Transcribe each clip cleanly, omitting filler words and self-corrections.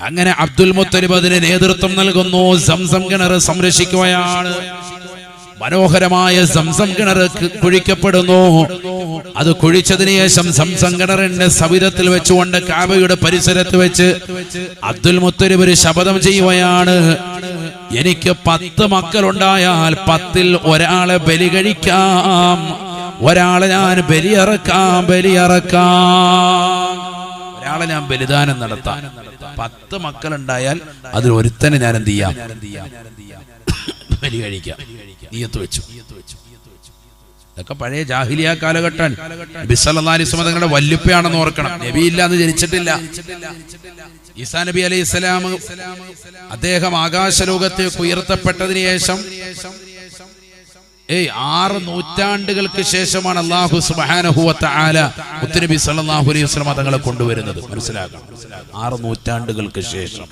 അങ്ങനെ അബ്ദുൽ മുത്തലിബ് അതിന് നേതൃത്വം നൽകുന്നു. സംസം കിണർ സംരക്ഷിക്കുകയാണ്. മനോഹരമായ സംസം കിണർ കുഴിക്കപ്പെടുന്നു. അത് കുഴിച്ചതിന് ശേഷം സംസം കിണറിന്റെ സവിധത്തിൽ വെച്ചുകൊണ്ട് കാബയുടെ പരിസരത്ത് വെച്ച് അബ്ദുൽ മുത്തലിബ് ഒരു ശപഥം ചെയ്യുകയാണ്. എനിക്ക് 10 മക്കളുണ്ടായാൽ 10ൽ ഒരാളെ ബലി കഴിക്കാം, ഒരാളെ ഞാൻ ബലിയറക്കാം, ഒരാളെ ഞാൻ ബലിദാനം നടത്താം. 10 മക്കളുണ്ടായാൽ അതിൽ ഒരുത്തനെ ഞാൻ എന്ത് ചെയ്യാം, ബലി കഴിക്കാം. നിയ്യത്ത് വെച്ചു. ഇതൊക്കെ പഴയ ജാഹിലിയ കാലഘട്ടം. നബി സല്ലല്ലാഹു അലൈഹി വസല്ലം തങ്ങളുടെ വല്ലുപ്പയാണെന്ന് ഓർക്കണം. നബി ഇല്ലാന്ന് ജനിച്ചിട്ടില്ല. ഈസാ നബി അലൈഹിസ്സലാം അദ്ദേഹം ആകാശലോകത്തേക്ക് ഉയർത്തപ്പെട്ടതിന് ശേഷം 6 നൂറ്റാണ്ടുകൾക്ക് ശേഷമാണ് അല്ലാഹു സുബ്ഹാനഹു വ തആല മുത്തുനബി സല്ലല്ലാഹു അലൈഹി വസല്ലം തങ്ങളെ കൊണ്ടുവരുന്നത്. മനസ്സിലാക്കണം, 6 നൂറ്റാണ്ടുകൾക്ക് ശേഷം.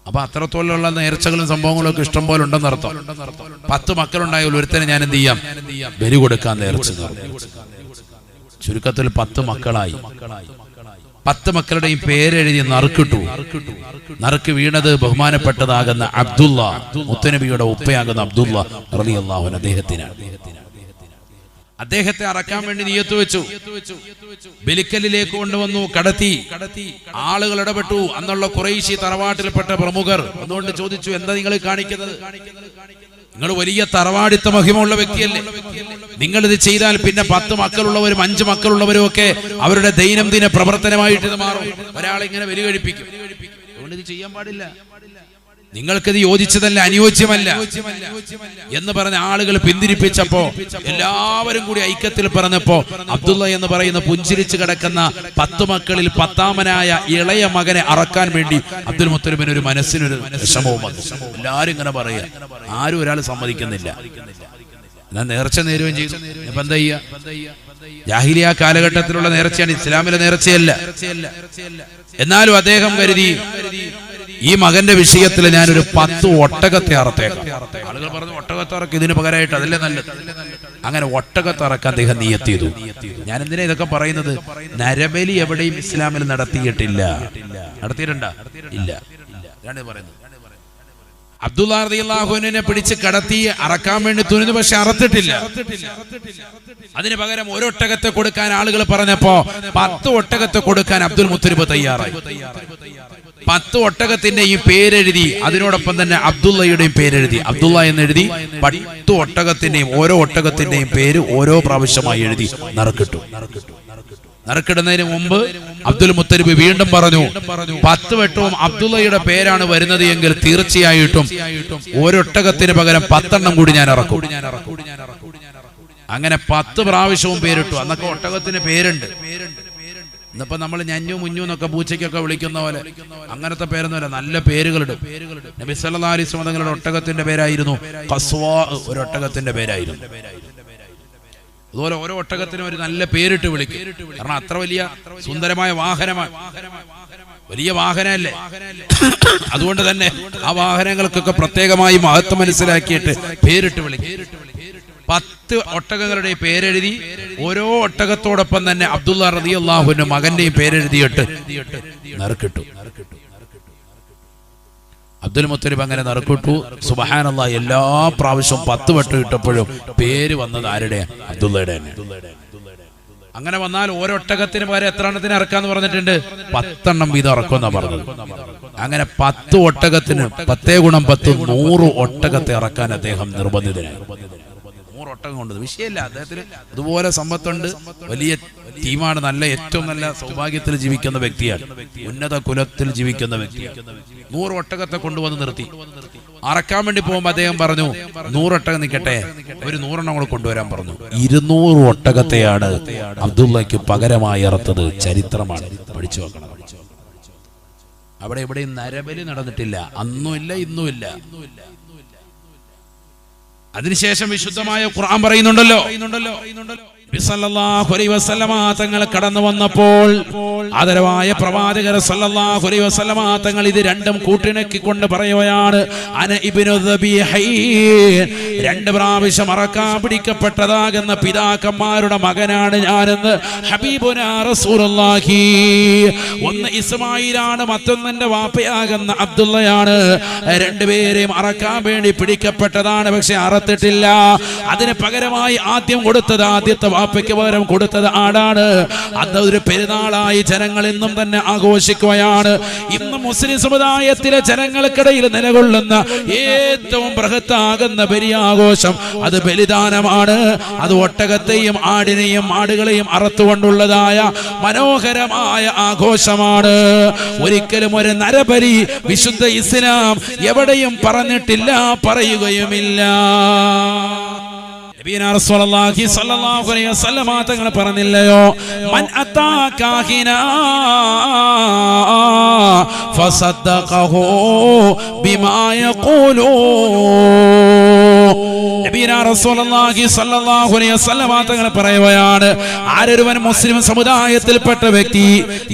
അപ്പൊ അത്രത്തോളമുള്ള നേർച്ചകളും സംഭവങ്ങളും ഒക്കെ ഇഷ്ടം പോലെ ഉണ്ടെന്ന് അർത്ഥം. 10 മക്കളുണ്ടായാൽ ഒരുത്തനെ ഞാൻ എന്ത് ചെയ്യാം, ബലി കൊടുക്കാൻ നേർച്ച. ചുരുക്കത്തിൽ 10 മക്കളായി. 10 മക്കളുടെയും പേരെഴുതി നറുക്കിട്ടു. നറുക്ക് വീണത് ബഹുമാനപ്പെട്ടതാകുന്ന അബ്ദുള്ള, മുത്തുനബിയുടെ ഉപ്പയാകുന്ന അബ്ദുള്ള റളിയല്ലാഹു അൻഹു അദ്ദേഹത്തിനാണ്. അദ്ദേഹത്തെ അറക്കാൻ വേണ്ടി നിയ്യത്ത് വെച്ചു. ബലിക്കല്ലിലേക്ക് കൊണ്ടുവന്നു, കടത്തി. ആളുകൾ ഇടപെട്ടു. അന്നുള്ള ഖുറൈശി തറവാട്ടിൽപ്പെട്ട പ്രമുഖർ അതുകൊണ്ട് ചോദിച്ചു, എന്താ നിങ്ങൾ കാണിക്കുന്നത്? നിങ്ങൾ വലിയ തറവാടിത്ത മഹിമയുള്ള വ്യക്തിയല്ലേ? നിങ്ങൾ ഇത് ചെയ്താൽ പിന്നെ 10 മക്കളുള്ളവരും 5 മക്കളുള്ളവരും ഒക്കെ അവരുടെ ദൈനംദിന പ്രവർത്തനമായിട്ട് ഇത് മാറും. ഒരാളിങ്ങനെ ബലി കഴിപ്പിക്കും. അതുകൊണ്ട് ഇത് ചെയ്യാൻ പാടില്ല. നിങ്ങൾക്കിത് യോജിച്ചതല്ല, അനുയോജ്യമല്ല എന്ന് പറഞ്ഞ ആളുകൾ പിന്തിരിപ്പിച്ചപ്പോ എല്ലാവരും കൂടി ഐക്യത്തിൽ പറഞ്ഞപ്പോ അബ്ദുള്ള എന്ന് പറയുന്ന പുഞ്ചിരിച്ച് കിടക്കുന്ന 10 മക്കളിൽ 10ാമനായ ഇളയ മകനെ അറക്കാൻ വേണ്ടി അബ്ദുൽ മുത്തലിബിന് ഒരു മനസ്സിനൊരു വിഷമവും വന്നു. എല്ലാരും ഇങ്ങനെ പറയാ, ആരും ഒരാൾ സമ്മതിക്കുന്നില്ല. എന്നാൽ നേർച്ച നേരുകയും ചെയ്തു. ഇപ്പൊ എന്താ ചെയ്യാ? ജാഹിലിയ കാലഘട്ടത്തിലുള്ള നേർച്ചയാണ്, ഇസ്ലാമിലെ നേർച്ചയല്ല. എന്നാലും അദ്ദേഹം കരുതി ഈ മകന്റെ വിഷയത്തിൽ ഞാനൊരു 10 ഒട്ടകത്തെ അറത്തേക്കാം. ആളുകൾ പറഞ്ഞു, ഒട്ടകത്തെ അറക്ക് ഇതിന് പകരമായിട്ട് അതല്ലേ നല്ലത്. അങ്ങനെ ഒട്ടകത്തെ അറക്കാൻ അദ്ദേഹം നിയ്യത്ത് ചെയ്തു. ഞാൻ എന്തിനാ ഇതൊക്കെ പറയുന്നത്? നരബലി എവിടെയും ഇസ്ലാമിൽ നടത്തിയിട്ടില്ല. നടത്തിയിട്ടുണ്ടോ? ഇല്ല. ഇതാണ് പറയുന്നത്. അബ്ദുള്ള റളിയല്ലാഹു അൻഹുവിനെ പിടിച്ച് കടത്തി അറക്കാൻ വേണ്ടി തുനിഞ്ഞു, പക്ഷെ അറത്തിട്ടില്ല. അതിന് പകരം ഒരൊട്ടകത്തെ കൊടുക്കാൻ ആളുകൾ പറഞ്ഞപ്പോ 10 ഒട്ടകത്തെ കൊടുക്കാൻ അബ്ദുൽ മുത്തലിബ് തയ്യാറായി. 10 ഒട്ടകത്തിന്റെയും പേരെഴുതി, അതിനോടൊപ്പം തന്നെ അബ്ദുള്ളയുടെയും പേരെഴുതി. അബ്ദുള്ള എന്നെഴുതി 10 ഒട്ടകത്തിന്റെയും ഓരോ ഒട്ടകത്തിന്റെയും പേര് ഓരോ പ്രാവശ്യമായി എഴുതി നറുക്കിട്ടു. നറുക്കിടുന്നതിന് മുമ്പ് അബ്ദുൽ മുത്തലിബ് വീണ്ടും പറഞ്ഞു, 10 വട്ടവും അബ്ദുള്ളയുടെ പേരാണ് വരുന്നത് എങ്കിൽ തീർച്ചയായിട്ടും ഒരൊട്ടകത്തിന് പകരം 10 എണ്ണം കൂടി ഞാൻ ഇറക്കും. അങ്ങനെ 10 പ്രാവശ്യവും പേരിട്ടു. അന്നൊക്കെ ഒട്ടകത്തിന് പേരുണ്ട്. ഇന്നിപ്പോ നമ്മൾ ഞഞ്ഞു മുഞ്ഞു എന്നൊക്കെ പൂച്ചയ്ക്കൊക്കെ വിളിക്കുന്ന പോലെ അങ്ങനത്തെ പേരൊന്നുമല്ല, നല്ല പേരുകളുണ്ട്. നബി സല്ലല്ലാഹു അലൈഹി വസല്ലം തങ്ങളുടെ ഒട്ടകത്തിന്റെ പേരായിരുന്നു ഖസ്വാ, ഒരു ഒട്ടകത്തിന്റെ പേരായിരുന്നു. അതുപോലെ ഓരോ ഒട്ടകത്തിനും ഒരു നല്ല പേരിട്ട് വിളിക്കും. കാരണം അത്ര വലിയ സുന്ദരമായ വാഹനമാണ്, വലിയ വാഹനമല്ലേ. അതുകൊണ്ട് തന്നെ ആ വാഹനങ്ങൾക്കൊക്കെ പ്രത്യേകമായി മഹത്വം മനസ്സിലാക്കിയിട്ട് പേരിട്ട് വിളിക്കും. 10 ഒട്ടകങ്ങളുടെ പേരെഴുതി ഓരോ ഒട്ടകത്തോടൊപ്പം തന്നെ അബ്ദുള്ള റളിയല്ലാഹു അൻഹു മകന്റെയും പേരെഴുതിയിട്ട് നറുക്കിട്ടു. അബ്ദുൽ മുത്തലിബ് അങ്ങനെ നറുക്കിട്ടു. സുബ്ഹാനല്ലാഹ്, എല്ലാ പ്രാവശ്യവും 10 വട്ടം ഇട്ടപ്പോഴും പേര് വന്നത് ആരുടെ? അബ്ദുള്ളയുടെ തന്നെ. അങ്ങനെ വന്നാൽ ഓരോ ഒട്ടകത്തിന് പകരം എത്ര എണ്ണത്തിന് ഇറക്കാന്ന് പറഞ്ഞിട്ടുണ്ട്? 10 എണ്ണം വീതം ഇറക്കുമെന്നാ പറഞ്ഞത്. അങ്ങനെ 10 ഒട്ടകത്തിന് 10 × 10 100 ഒട്ടകത്തെ ഇറക്കാൻ അദ്ദേഹം നിർബന്ധിതനായി. 100 ഒട്ടകം കൊണ്ടത് വിഷയമല്ല. അദ്ദേഹത്തിന് അതുപോലെ സമ്പത്തുണ്ട്, വലിയ ടീമാണ്, നല്ല ഏറ്റവും നല്ല സൗഭാഗ്യത്തിൽ ജീവിക്കുന്ന വ്യക്തിയാണ്, ഉന്നത കുലത്തിൽ ജീവിക്കുന്ന വ്യക്തിയാണ്. 100 ഒട്ടകത്തെ കൊണ്ടുവന്ന് നിർത്തി. അറക്കാൻ വേണ്ടി പോകുമ്പോൾ അദ്ദേഹം പറഞ്ഞു, 100 ഒട്ടകം നിൽക്കട്ടെ, ഒരു 100 എണ്ണം കൂടെ കൊണ്ടുവരാൻ പറഞ്ഞു. 200 ഒട്ടകത്തെയാണ് അബ്ദുള്ളയ്ക്ക് പകരമായി ഇറത്തത്. ചരിത്രമാണ്, പഠിച്ചു വെക്കണം. അവിടെ എവിടെയും നരബലി നടന്നിട്ടില്ല, അന്നുമില്ല, ഇന്നുമില്ല. അതിനുശേഷം വിശുദ്ധമായ ഖുർആൻ പറയുന്നുണ്ടല്ലോ, സല്ലല്ലാഹു അലൈഹി വസല്ലമ തങ്ങൾ കടന്നു വന്നപ്പോൾ ആദരവായ പ്രവാചകർ സല്ലല്ലാഹു അലൈഹി വസല്ലമ തങ്ങൾ ഇത് രണ്ടും കൂട്ടിണക്കിക്കൊണ്ട് പറയുകയാണ്, അന ഇബ്നു ദബീഹൈൻ, രണ്ട് പ്രാവശ്യം അറക്കാൻ പിടിക്കപ്പെട്ടതാകുന്ന പിതാക്കന്മാരുടെ മകനാണ് ഞാനെന്ന് ഹബീബുനാ റസൂലുള്ളാഹി. ഒന്ന് ഇസ്മായിലാണ്, മറ്റൊന്നെന്റെ വാപ്പയാകുന്ന അബ്ദുള്ളയാണ്. രണ്ടുപേരെയും അറക്കാൻ വേണ്ടി പിടിക്കപ്പെട്ടതാണ്, പക്ഷെ അറത്തിട്ടില്ല. അതിന് പകരമായി ആദ്യം കൊടുത്തത്, ആദ്യത്തെ വാപ്പയ്ക്ക് പകരം കൊടുത്തത് ആടാണ്. അത് ഒരു പെരുന്നാളായി ജനങ്ങൾ ഇന്നും തന്നെ ആഘോഷിക്കുകയാണ്. ഇന്ന് മുസ്ലിം സമുദായത്തിലെ ജനങ്ങൾക്കിടയിൽ നിലകൊള്ളുന്ന ഏറ്റവും ബൃഹത്താകുന്ന വലിയ ആഘോഷം അത് ബലിദാനമാണ്. അത് ഒട്ടകത്തെയും ആടിനെയും ആടുകളെയും അറുത്തുകൊണ്ടുള്ളതായ മനോഹരമായ ആഘോഷമാണ്. ഒരിക്കലും ഒരു നരബലി വിശുദ്ധ ഇസ്ലാം എവിടെയും പറഞ്ഞിട്ടില്ല, പറയുകയുമില്ല. റസൂലുള്ളാഹി സ്വല്ലല്ലാഹു അലൈഹി വസല്ലം തങ്ങൾ പറഞ്ഞില്ലയോ, മൻ അതാ കാഹിന ഫസദ്ദഖഹു ബിമാ യഖൂലു. റസൂലുള്ളാഹി സ്വല്ലല്ലാഹു അലൈഹി വസല്ലം തങ്ങൾ പറയുകയാണ്, ആരൊരുവൻ മുസ്ലിം സമുദായത്തിൽപ്പെട്ട വ്യക്തി,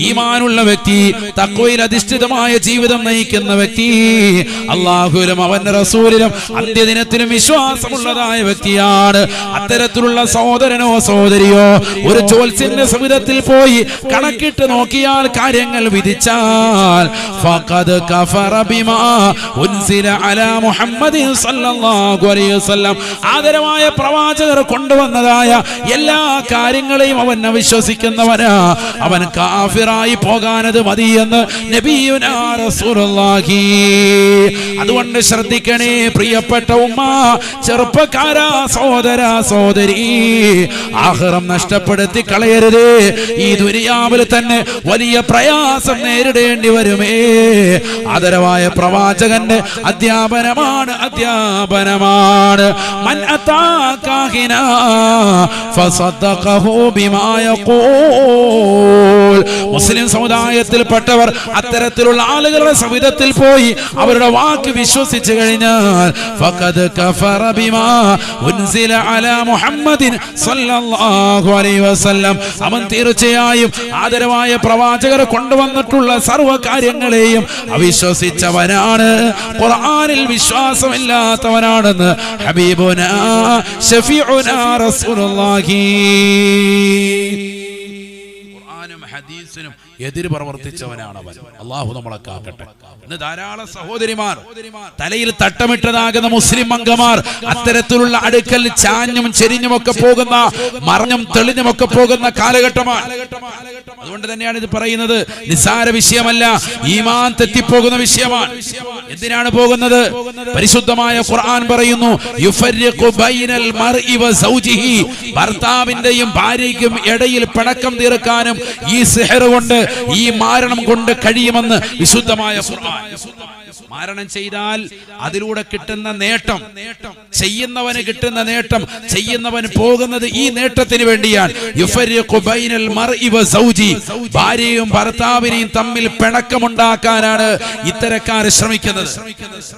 ഈമാനുള്ള വ്യക്തി, തഖ്വയിൽ അധിഷ്ഠിതമായ ജീവിതം നയിക്കുന്ന വ്യക്തി, അല്ലാഹുവിലും അവന്റെ റസൂലിലും അന്ത്യദിനത്തിലും വിശ്വാസമുള്ളതായ വ്യക്തിയാണ്. അത്തരത്തിലുള്ള സഹോദരനോ സഹോദരിയോ ഒരു ജ്യോത്സ്യന്റെ സവിധത്തിൽ പോയി കണക്കിട്ട് നോക്കിയാൽ കാര്യങ്ങൾ വിധിച്ചാൽ ഫഖദ് കഫറ ബിമാ ഉൻസില അലാ മുഹമ്മദിൻ സല്ലല്ലാഹു അലൈഹി വസല്ലം, ആദരവായ പ്രവാചകർ കൊണ്ടുവന്നതായ എല്ലാ കാര്യങ്ങളെയും അവൻ അവിശ്വസിക്കുന്നവനാ, അവൻ കാഫിറായി പോകാനത് മതിയെന്ന് നബിയുനാ റസൂലുള്ളാഹി. അതുകൊണ്ട് ശ്രദ്ധിക്കണേ പ്രിയപ്പെട്ട ഉമ്മ, ചെറുപ്പക്കാരാ, സഹോദര സഹോദരി, ആഖിറം നഷ്ടപ്പെടുത്തി കളയരുതേ. ഈ ദുനിയാവിൽ തന്നെ വലിയ പ്രയാസം നേരിടേണ്ടി വരുമേ. ആദരവായ പ്രവാചകന്റെ അധ്യാപനമാണ്, അധ്യാപനമാണ്. മൻ അതാ കാഹിന ഫസദ്ദഖഹു ബിമാ യഖൂൽ. മുസ്ലിം സമുദായത്തിൽപ്പെട്ടവർ അത്തരത്തിലുള്ള ആളുകളുടെ സവിധത്തിൽ പോയി അവരുടെ വാക്ക് വിശ്വസിച്ചു കഴിഞ്ഞാൽ ഫഖദ് കഫറ ബിമാ ഉൻസില അലാ മുഹമ്മദിൻ സല്ലല്ലാഹു അലൈഹി വസല്ലം, അവൻ തീർച്ചയായും ആദരവായ പ്രവാചകർ കൊണ്ടുവന്നിട്ടുള്ള സർവ്വ കാര്യങ്ങളെയും അവിശ്വസിച്ചവനാണ്, ഖുർആനിൽ വിശ്വാസമില്ലാത്തവനാണെന്ന് ഹബീബുനാ ശഫീഉനാ റസൂലുള്ളാഹി. ഖുർആനും ഹദീസിനും എതിര് പ്രവർത്തിച്ചവനാണ് അവൻ. അല്ലാഹു നമ്മളെ കാക്കട്ടെ. ഇന്ന് ധാരാളം സഹോദരിമാർ, തലയിൽ തട്ടമിട്ടതാകുന്ന മുസ്ലിം അംഗമാർ അത്തരത്തിലുള്ള അടുക്കൽ ചാഞ്ഞും ചെരിഞ്ഞുമൊക്കെ പോകുന്ന, മറഞ്ഞും തെളിഞ്ഞുമൊക്കെ പോകുന്ന കാലഘട്ടമാണ്. അതുകൊണ്ട് തന്നെയാണ് ഇത് പറയുന്നത്. നിസ്സാര വിഷയമല്ല, ഈമാൻ തെറ്റിപ്പോകുന്ന വിഷയമാണ്. എന്തിനാണ് പോകുന്നത്? പരിശുദ്ധമായ ഖുർആൻ പറയുന്നു, യുഫർരിഖു ബൈനൽ മർഇ വ സൗജിഹി, ഭർത്താവിന്റെയും ഭാര്യയ്ക്കും ഇടയിൽ പിണക്കം തീർക്കാനും ഈ സിഹർ കൊണ്ട്, ഈ മാരണം കൊണ്ട് കഴിയുമെന്ന് വിശുദ്ധമായ ഖുർആൻ. മാരണം ചെയ്താൽ അതിലൂടെ കിട്ടുന്ന നേട്ടം, ചെയ്യുന്നവന് കിട്ടുന്ന നേട്ടം, ചെയ്യുന്നവൻ പോകുന്നത് ഈ നേട്ടത്തിന് വേണ്ടിയാണ്. യുഫർരിഖു ബൈനൽ മർഇ വ സൗജി, ഭാര്യയും ഭർത്താവിനെയും തമ്മിൽ പിണക്കമുണ്ടാക്കാനാണ് ഇത്തരക്കാർ ശ്രമിക്കുന്നത്.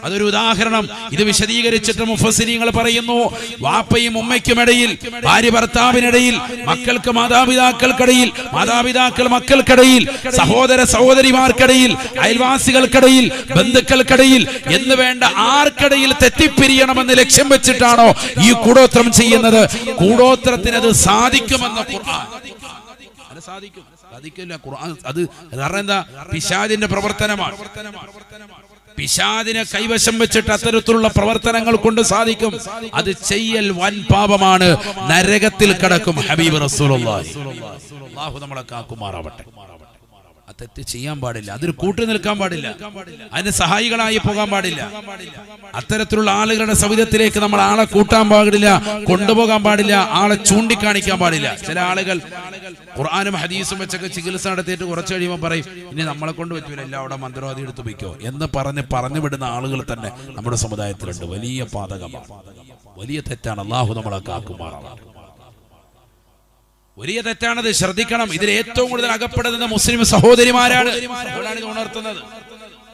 അതൊരു ഉദാഹരണം. ഇത് വിശദീകരിച്ചിട്ട് മുഫസ്സിരീങ്ങൾ പറയുന്നു, വാപ്പയും ഉമ്മയ്ക്കുമിടയിൽ, ഭാര്യ ഭർത്താവിനിടയിൽ, മക്കൾക്ക് മാതാപിതാക്കൾക്കിടയിൽ, മാതാപിതാക്കൾ മക്കൾക്കിടയിൽ, സഹോദര സഹോദരിമാർക്കിടയിൽ, അയൽവാസികൾക്കിടയിൽ, ബന്ധുക്കൾക്കിടയിൽ എന്ന് വേണ്ട ആർക്കിടയിൽ തെറ്റിപ്പിരിയണമെന്ന് ലക്ഷ്യം വെച്ചിട്ടാണോ ഈ കൂടോത്രം ചെയ്യുന്നത്? കൂടോത്രത്തിന് അത് സാധിക്കുമെന്ന ഖുർആൻ. അത് സാധിക്കില്ല. ഖുർആൻ അത് എന്താ? പിശാചിന്റെ പ്രവർത്തനമാണ്. പിശാചിനെ കൈവശം വെച്ചിട്ട് അത്തരത്തിലുള്ള പ്രവർത്തനങ്ങൾ കൊണ്ട് സാധിക്കും. അത് ചെയ്യൽ വൻ പാപമാണ്, നരകത്തിൽ കിടക്കും. ഹബീബ് റസൂലുള്ളാഹി അല്ലാഹു നമ്മളെ കാക്കുമാറാവട്ടെ. ആ തെറ്റ് ചെയ്യാൻ പാടില്ല, അതിന് കൂട്ടു നിൽക്കാൻ പാടില്ല, അതിന് സഹായികളായി പോകാൻ പാടില്ല. അത്തരത്തിലുള്ള ആളുകളുടെ സവിധത്തിലേക്ക് നമ്മൾ ആളെ കൂട്ടാൻ പാടില്ല, കൊണ്ടുപോകാൻ പാടില്ല, ആളെ ചൂണ്ടിക്കാണിക്കാൻ പാടില്ല. ചില ആളുകൾ ഖുർആനും ഹദീസും വെച്ചൊക്കെ ചികിത്സ നടത്തിയിട്ട് കുറച്ച് കഴിയുമ്പോൾ പറയും, ഇനി നമ്മളെ കൊണ്ട് പറ്റൂല, എല്ലാം അവിടെ മന്ത്രവാദി എടുത്ത് വയ്ക്കോ എന്ന് പറഞ്ഞു വിടുന്ന ആളുകൾ തന്നെ നമ്മുടെ സമുദായത്തിലുണ്ട്. വലിയ പാതകമാണ്, വലിയ തെറ്റാണ്. അല്ലാഹു നമ്മളെ കാക്കുമാറാണ്. വലിയ തെറ്റാണത്, ശ്രദ്ധിക്കണം. ഇതിൽ ഏറ്റവും കൂടുതൽ അകപ്പെടുന്നത് മുസ്ലിം സഹോദരിമാരാണ്. ഇത് ഉണർത്തുന്നത്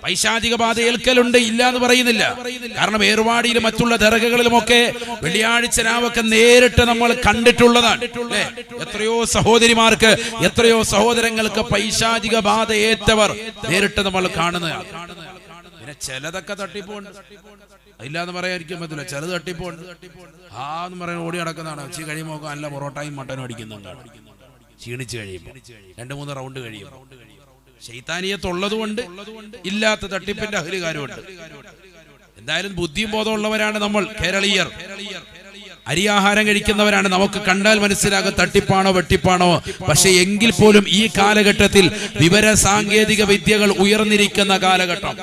പൈശാചിക ബാധ ഏൽക്കലുണ്ട്, ഇല്ല എന്ന് പറയുന്നില്ല. കാരണം ഏർവാടിയിലും മറ്റുള്ള ദർഗകളിലുമൊക്കെ വെള്ളിയാഴ്ച രാവൊക്കെ നേരിട്ട് നമ്മൾ കണ്ടിട്ടുള്ളതാണ്. എത്രയോ സഹോദരിമാർക്ക്, എത്രയോ സഹോദരങ്ങൾക്ക് പൈശാചിക ബാധ ഏറ്റവർ നേരിട്ട് നമ്മൾ കാണുന്നതാണ്. പിന്നെ ചിലതൊക്കെ തട്ടിപ്പോണ്ട്, ഇല്ലാന്ന് പറയാതിരിക്കാൻ പറ്റില്ല. ചിലത് തട്ടിപ്പോണ്ട് എന്ന് പറയുന്നത് ഓടി നടക്കുന്നതാണ്. ഉച്ച കഴിയുമ്പോൾ നല്ല പൊറോട്ടയും മട്ടനും അടിക്കുന്നുണ്ടാണ്. ക്ഷീണിച്ച് കഴിയുമ്പോൾ 2-3 റൗണ്ട് കഴിയുമ്പോൾ ശൈത്താനിയത്തുള്ളതുകൊണ്ട് ഇല്ലാത്ത തട്ടിപ്പിന്റെ അഹലുകാരുണ്ട്. എന്തായാലും ബുദ്ധിയും ബോധമുള്ളവരാണ് നമ്മൾ കേരളീയർ. അരിയാഹാരം കഴിക്കുന്നവരാണ്. നമുക്ക് കണ്ടാൽ മനസ്സിലാകും തട്ടിപ്പാണോ വെട്ടിപ്പാണോ. പക്ഷെ എങ്കിൽ പോലും ഈ കാലഘട്ടത്തിൽ വിവര സാങ്കേതിക വിദ്യകൾ ഉയർന്നിരിക്കുന്ന കാലഘട്ടം,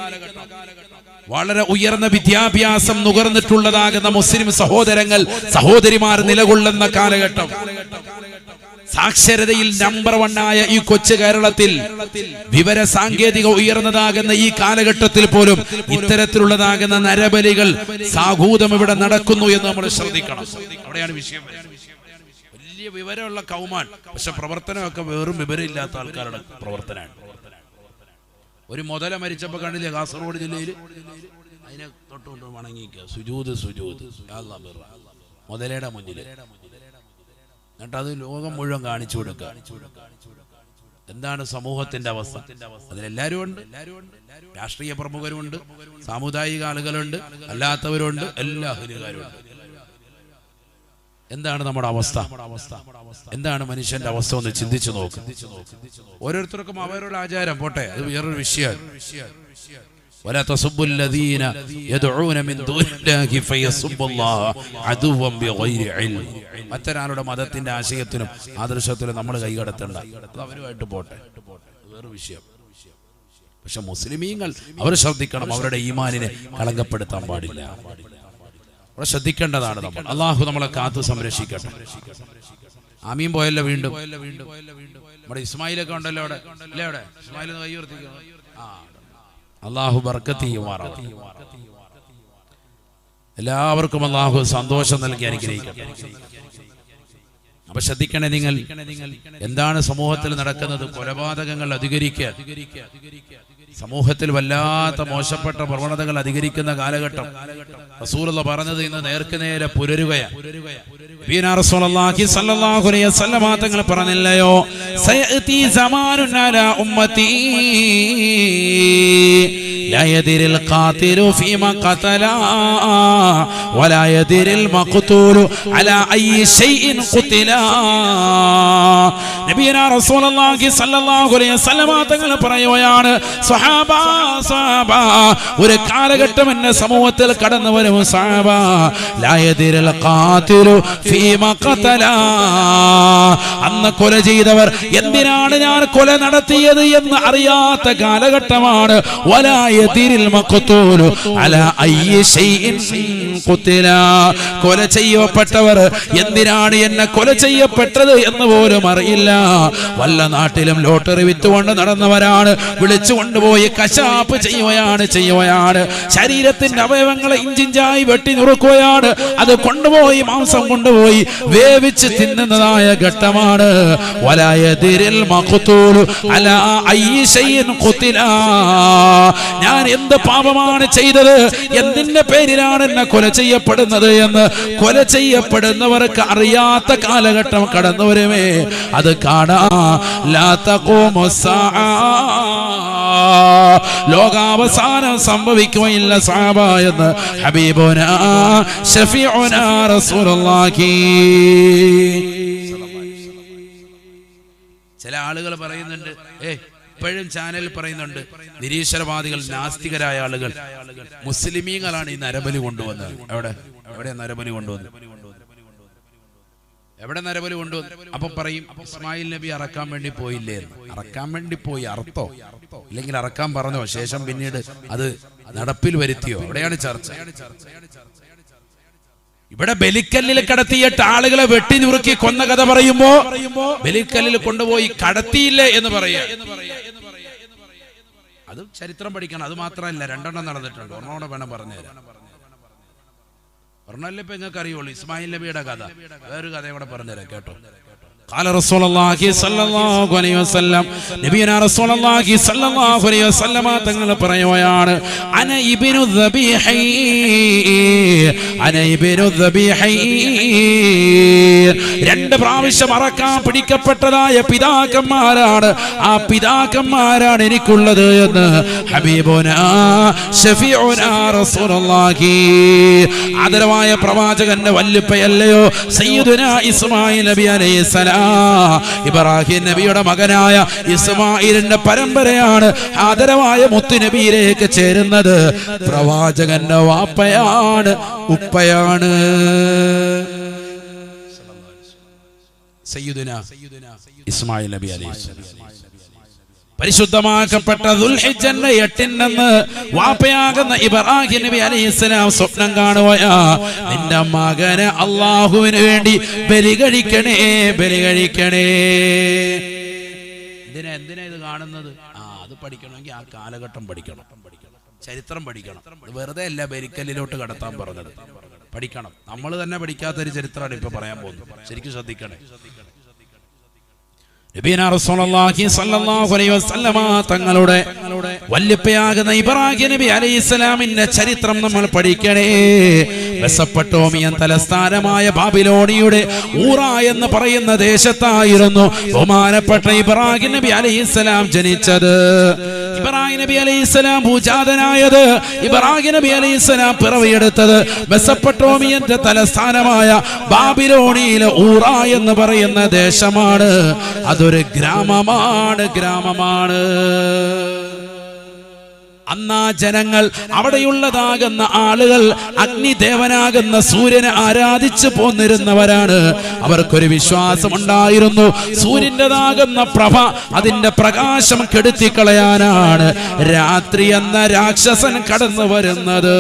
വളരെ ഉയർന്ന വിദ്യാഭ്യാസം നുകർന്നിട്ടുള്ളതാകുന്ന മുസ്ലിം സഹോദരങ്ങൾ സഹോദരിമാർ നിലകൊള്ളുന്ന കാലഘട്ടം, സാക്ഷരതയിൽ നമ്പർ 1 ഈ കൊച്ചു കേരളത്തിൽ വിവര സാങ്കേതിക ഉയർന്നതാകുന്ന ഈ കാലഘട്ടത്തിൽ പോലും ഇത്തരത്തിലുള്ളതാകുന്ന നരബലികൾ സാഹൂതം ഇവിടെ നടക്കുന്നു എന്ന് നമ്മൾ ശ്രദ്ധിക്കണം. അവിടെയാണ് വിഷയം. വലിയ വിവരമുള്ള കൗമാൻ, പക്ഷെ പ്രവർത്തനമൊക്കെ വെറും വിവരമില്ലാത്ത ആൾക്കാരുടെ പ്രവർത്തനമാണ്. ഒരു മുതല മരിച്ചപ്പോ കണ്ടില്ലേ കാസർഗോഡ് ജില്ലയിൽ, അതിനെ തൊട്ടുകൊണ്ട് വണങ്ങിക്കുക, സുജൂദ് മുതലയുടെ മുന്നിൽ. എന്നിട്ട് അത് ലോകം മുഴുവൻ കാണിച്ചു കൊടുക്കുക. എന്താണ് സമൂഹത്തിന്റെ അവസ്ഥ? അതിലെല്ലാവരും ഉണ്ട്. രാഷ്ട്രീയ പ്രമുഖരുണ്ട്, സാമുദായിക ആളുകളുണ്ട്, അല്ലാത്തവരുണ്ട്, എല്ലാ അഹലുകാരുണ്ട്. എന്താണ് നമ്മുടെ അവസ്ഥ? എന്താണ് മനുഷ്യന്റെ അവസ്ഥ ഒന്ന് ചിന്തിച്ചു നോക്ക്. ഓരോരുത്തർക്കും അവരുടെ ആചാരം പോട്ടെ, അത് വേറൊരു വിഷയമാണ്. ولا تسبوا الذين يدعون من دون الله فيسبوا الله عدوا بغير علم. മറ്റൊരാളുടെ മതത്തിന്റെ ആശയത്തിനും ആദർശത്തിനും നമ്മൾ കൈകടത്തേണ്ട, അത് അവരുമായിട്ട് പോട്ടെ, വേറൊരു വിഷയം. പക്ഷെ മുസ്ലിമീങ്ങൾ അവർ ശ്രദ്ധിക്കണം, അവരുടെ ഈമാനിനെ കളങ്കപ്പെടുത്താൻ പാടില്ല. അവിടെ ശ്രദ്ധിക്കേണ്ടതാണ് നമ്മൾ. അള്ളാഹു നമ്മളെ കാത്തു സംരക്ഷിക്കട്ടെ. ആമീൻ പോയല്ലോ. വീണ്ടും നമ്മുടെ ഇസ്മായിലൊക്കെ ഉണ്ടല്ലോ അവിടെ, അല്ലേ? അവിടെ ഇസ്മായിൽ കൈ ഉയർത്തിക്കണം. അള്ളാഹു ബർക്കത്ത് ചെയ്യുമാറാവട്ടെ. എല്ലാവർക്കും അള്ളാഹു സന്തോഷം നൽകി അനുഗ്രഹിക്കട്ടെ. അപ്പൊ ശ്രദ്ധിക്കണേ നിങ്ങൾ, എന്താണ് സമൂഹത്തിൽ നടക്കുന്നത്? കൊലപാതകങ്ങൾ അധികരിക്കുക, സമൂഹത്തിൽ വല്ലാത്ത മോശപ്പെട്ട പ്രവണതകൾ അധികരിക്കുന്ന കാലഘട്ടം. റസൂലുള്ളാഹി പറഞ്ഞത് ഇന്ന് നേർക്കുനേരെ പുലരുകയാണ്. റസൂലുള്ളാഹി സ്വല്ലല്ലാഹു അലൈഹി വസല്ലം തങ്ങൾ പറഞ്ഞില്ലയോ, സയഅതി സമാനുൻ അലാ ഉമ്മത്തി لا يدري القاتل فيما قتل ولا يدري المقتول على أي شيء قتل. നബിയനാ റസൂലുള്ളാഹി സ്വല്ലല്ലാഹു അലൈഹി വസല്ലം തങ്ങൾ പറയുകയാണ്, സ്വഹാബ ഒരു കാലഘട്ടം എന്ന സമൂഹത്തിൽ കടന്നു വരും. സ്വഹാബ ലാ യദ്രിൽ ഖാതിലു ഫീമാ ഖതല, അന്ന് കൊല ചെയ്തവർ എന്തിനാണ് ഞാൻ കൊല നടത്തിയത് എന്ന് അറിയാത്ത കാലഘട്ടമാണ്. വലാ യദ്രിൽ മഖ്തൂലു അലാ അയ്യി ശൈഇൻ ഖുതില, കൊല ചെയ്യപ്പെട്ടവർ എന്തിനാണ് എന്നെ കൊല ചെയ്യപ്പെട്ടത് എന്ന് പോലും അറിയില്ല. വല്ല നാട്ടിലും ലോട്ടറി വിറ്റുകൊണ്ട് നടന്നവരാണ്, വിളിച്ചു കൊണ്ടുപോയി കശാപ്പ് ചെയ്യുകയാണ്. ശരീരത്തിന്റെ അവയവങ്ങളെ ഇഞ്ചിഞ്ചായി വെട്ടി നുറുക്കുകയാണ്. അത് കൊണ്ടുപോയി മാംസം കൊണ്ടുപോയി വേവിച്ച് തിന്നുന്നതായ ഘട്ടമാണ്. വലാ യദ്രിൽ മഖ്തൂലു അലാ അയ്യി ശൈഇൻ ഖുതില, ഞാൻ എന്ത് പാപമാണ് ചെയ്തത്, എന്തിന്റെ പേരിലാണ് എന്നെ കൊല ചെയ്യപ്പെടുന്നത് എന്ന് കൊല ചെയ്യപ്പെടുന്നവർക്ക് അറിയാത്ത കാലഘട്ടം കടന്നു വരുമേ. അത് കാണാ ലാ തഖൂമു സ്സാഅ, ലോകാവസാനം സംഭവിക്കുകയില്ല സഹാബ എന്ന് ഹബീബുനാ ശഫീഉനാ റസൂലുള്ളാഹി. ചില ആളുകൾ പറയുന്നുണ്ട്, ഇപ്പോഴും ചാനലിൽ പറയുന്നുണ്ട്, നിരീശ്വരവാദികൾ, നാസ്തികരായ ആളുകൾ മുസ്ലിമീങ്ങളാണ് ഈ നരബലി കൊണ്ടുവന്നത്. എവിടെ നരബലി കൊണ്ടുവന്നു? എവിടെ നരബലി കൊണ്ടുവന്നു? അപ്പം പറയും ഇസ്മായിൽ നബി അറക്കാൻ വേണ്ടി പോയില്ലേ എന്ന്. അറക്കാൻ വേണ്ടി പോയി, അർത്ഥോ ഇല്ലെങ്കിൽ അറക്കാൻ പറഞ്ഞോ, ശേഷം പിന്നീട് അത് നടപ്പിൽ വരുത്തിയോ? അവിടെയാണ് ചർച്ച. ഇവിടെ ബലിക്കല്ലിൽ കടത്തിയിട്ട് ആളുകളെ വെട്ടി നുറുക്കി കൊന്ന കഥ പറയുമ്പോ ബലിക്കല്ലിൽ കൊണ്ടുപോയി കടത്തിയില്ലേ എന്ന് പറയാ. അത് ചരിത്രം പഠിക്കണം. അത് മാത്രമല്ല, 2 നടന്നിട്ടുണ്ട്. ഒരെണ്ണോടെ വേണം പറഞ്ഞുതരാം. ഒരെണ്ണല്ലേ ഇപ്പൊ നിങ്ങൾക്ക് അറിയുള്ളൂ, ഇസ്മായിൽ നബിയുടെ കഥ. വേറൊരു കഥ കൂടെ പറഞ്ഞുതരാം, കേട്ടോ. قال رسول الله صلى الله عليه وسلم നബിയനാ റസൂലുള്ളാഹി സ്വല്ലല്ലാഹു അലൈഹി വസല്ലമ തങ്ങൾ പറയുകയാണ് അന ഇബ്നു ദബീഹി രണ്ട് പ്രാവശ്യം അറക്കാൻ പിടിക്കപ്പെട്ടതായ പിതാക്കന്മാരാണ് ആ പിതാക്കന്മാരാണ് എനിക്കുള്ളത് എന്ന് ഹബീബുനാ ശഫീഉനാ റസൂലുള്ളാഹി ആദരവായ പ്രവാചകന്റെ വല്ലുപ്പയല്ലയോ സയ്യിദുനാ ഇസ്മായിൽ നബി അലൈഹിസ്സലാം ഇബ്രാഹിം നബിയുടെ മകനായ ഇസ്മായിലിന്റെ പരമ്പരയാണ് ആദരവായ മുത്തുനബിയിലേക്ക് ചേരുന്നത് പ്രവാചകന്റെ വാപ്പയാണ് ഉപ്പയാണ് സയ്യിദുനാ ഇസ്മായിൽ നബി അലൈഹിസ്സലാം പരിശുദ്ധമാക്കപ്പെട്ട ദുൽഹിജ്ജന്റെ 8 വാപ്പയാകുന്ന ഇബ്രാഹിം നബി അലൈഹിസ്സലാം സ്വപ്നം കാണുകയാ നിന്റെ മകനെ അല്ലാഹുവിന് വേണ്ടി ബലി കഴിക്കണേ എന്തിനാ ഇത് കാണുന്നത് അത് പഠിക്കണമെങ്കിൽ ആ കാലഘട്ടം പഠിക്കണം ചരിത്രം പഠിക്കണം വെറുതെ അല്ല ബലിക്കല്ലിലോട്ട് കടത്താൻ പറഞ്ഞത് പഠിക്കണം നമ്മൾ തന്നെ പഠിക്കാത്തൊരു ചരിത്രമാണ് ഇപ്പൊ പറയാൻ പോകുന്നത് ശരിക്കും ശ്രദ്ധിക്കണേ നബിയനാ റസൂലുള്ളാഹി സ്വല്ലല്ലാഹു അലൈഹി വസല്ലമ തങ്ങളുടെ വല്യപ്പയാകുന്ന ഇബ്രാഹിം നബി അലൈഹിസ്സലാമിന്റെ ചരിത്രം നമ്മൾ പഠിക്കണേ മെസൊപ്പൊട്ടേമിയൻ തലസ്ഥാനമായ ബാബിലോണിയുടെ ഊറ എന്ന് പറയുന്ന ദേശത്തായിരുന്നു ബഹുമാനപ്പെട്ട ഇബ്രാഹിം നബി അലൈഹിസ്സലാം ജനിച്ചത് ഇബ്രാഹിം നബി അലൈഹിസ്സലാം ഭൂജാതനായത് ഇബ്രാഹിം നബി അലൈഹിസ്സലാം പിറവിയെടുത്തത് മെസൊപ്പൊട്ടേമിയന്റെ തലസ്ഥാനമായ ബാബിലോണിയിലെ ഊറ എന്ന് പറയുന്ന ദേശമാണ് അതൊരു ഗ്രാമമാണ് അന്നാ ജനങ്ങൾ അവിടെയുള്ളതാകുന്ന ആളുകൾ അഗ്നിദേവനാകുന്ന സൂര്യനെ ആരാധിച്ചു പോന്നിരുന്നവരാണ് അവർക്കൊരു വിശ്വാസം ഉണ്ടായിരുന്നു സൂര്യൻ്റെതാകുന്ന പ്രഭ അതിന്റെ പ്രകാശം കെടുത്തിക്കളയാനാണ് രാത്രി എന്ന രാക്ഷസൻ കടന്നു വരുന്നത്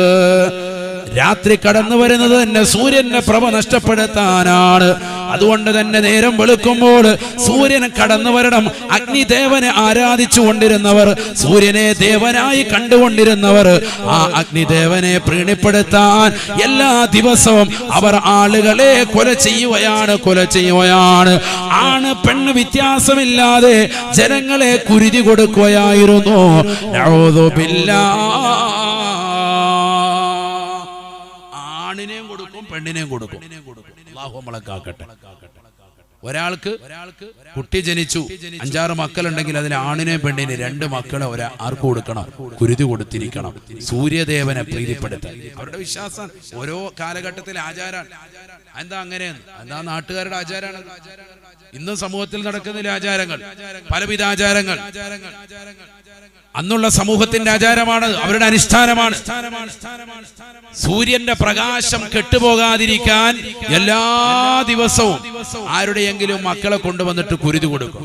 രാത്രി കടന്നു വരുന്നത് തന്നെ സൂര്യന്റെ പ്രഭ നഷ്ടപ്പെടുത്താനാണ് അതുകൊണ്ട് തന്നെ നേരം വെളുക്കുമ്പോൾ സൂര്യൻ കടന്നു വരണം അഗ്നിദേവനെ ആരാധിച്ചു കൊണ്ടിരുന്നവർ സൂര്യനെ ദേവനായി കണ്ടുകൊണ്ടിരുന്നവർ ആ അഗ്നിദേവനെ പ്രീണിപ്പെടുത്താൻ എല്ലാ ദിവസവും അവർ ആളുകളെ കൊല ചെയ്യുകയാണ് ആണ് പെണ്ണ് വ്യത്യാസമില്ലാതെ ജനങ്ങളെ കുരുതി കൊടുക്കുകയായിരുന്നു നഊദു ബില്ലാഹ് ആണിനെയും കൊടുക്കും പെണ്ണിനെയും കൊടുക്കും അല്ലാഹു നമ്മളെ കാക്കട്ടെ ഒരാൾക്ക് കുട്ടി ജനിച്ചു 5-6 മക്കളുണ്ടെങ്കിൽ അതിൽ ആണിനെയും പെണ്ണിനെയും 2 മക്കളെ ആർക്ക് കൊടുക്കണം കുരുതി കൊടുത്തിരിക്കണം സൂര്യദേവനെ പ്രീതിപ്പെടുത്താൻ അവരുടെ വിശ്വാസം ഓരോ കാലഘട്ടത്തിലെ ആചാരമാണ് എന്താ അങ്ങനെയെന്ന് എന്താ നാട്ടുകാരുടെ ആചാരമാണ് ഇന്ന് സമൂഹത്തിൽ നടക്കുന്ന ആചാരങ്ങൾ പലവിധ ആചാരങ്ങൾ അന്നുള്ള സമൂഹത്തിന്റെ ആചാരമാണ് അവരുടെ അനുഷ്ഠാനമാണ് സൂര്യന്റെ പ്രകാശം കെട്ടുപോകാതിരിക്കാൻ എല്ലാ ദിവസവും ആരുടെയെങ്കിലും മക്കളെ കൊണ്ടുവന്നിട്ട് കുരുതി കൊടുക്കും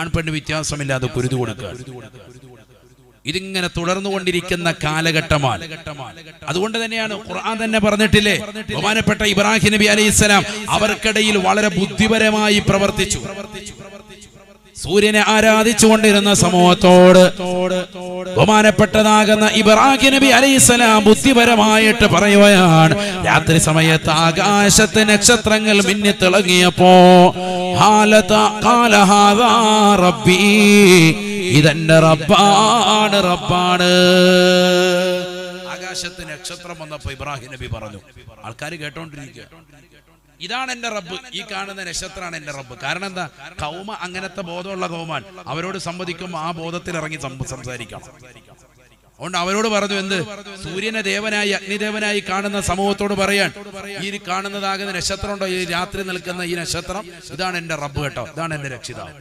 ആൺപെണ്ണ് വ്യത്യാസമില്ലാതെ കുരുതി കൊടുക്കുക ഇതിങ്ങനെ തുടർന്നുകൊണ്ടിരിക്കുന്ന കാലഘട്ടമാണ് അതുകൊണ്ട് തന്നെയാണ് ഖുർആൻ തന്നെ പറഞ്ഞിട്ടില്ലേ ബഹുമാനപ്പെട്ട ഇബ്രാഹിം നബി അലൈഹിസ്സലാം അവർക്കിടയിൽ വളരെ ബുദ്ധിപരമായി പ്രവർത്തിച്ചു സൂര്യനെ ആരാധിച്ചുകൊണ്ടിരുന്ന സമൂഹത്തോട് ബഹുമാനപ്പെട്ടതാകുന്ന ഇബ്രാഹിം നബി അലൈഹിസ്സലാം ബുദ്ധിപരമായിട്ട് പറയുകയാണ് രാത്രി സമയത്ത് ആകാശത്തെ നക്ഷത്രങ്ങൾ മിന്നി തിളങ്ങിയപ്പോ റബ്ബി ഇതെന്റെ റബ്ബാണ് ആകാശത്ത് നക്ഷത്രം വന്നപ്പോ ഇബ്രാഹിം നബി പറഞ്ഞു ആൾക്കാർ കേട്ടോണ്ടിരിക്കുക ഇതാണ് എന്റെ റബ്ബ് ഈ കാണുന്ന നക്ഷത്രമാണ് എന്റെ റബ്ബ് കാരണം എന്താ കൗമ അങ്ങനത്തെ ബോധമുള്ള കൗമാൻ അവരോട് സംവദിക്കുമ്പോൾ ആ ബോധത്തിൽ ഇറങ്ങി സംസാരിക്കണം അതുകൊണ്ട് അവരോട് പറഞ്ഞു എന്ത് സൂര്യനെ ദേവനായി അഗ്നിദേവനായി കാണുന്ന സമൂഹത്തോട് പറയാൻ ഈ കാണുന്നതാകുന്ന നക്ഷത്രം ഉണ്ടോ ഈ രാത്രി നിൽക്കുന്ന ഈ നക്ഷത്രം ഇതാണ് എന്റെ റബ്ബ് കേട്ടോ ഇതാണ് എന്റെ രക്ഷിതാവ്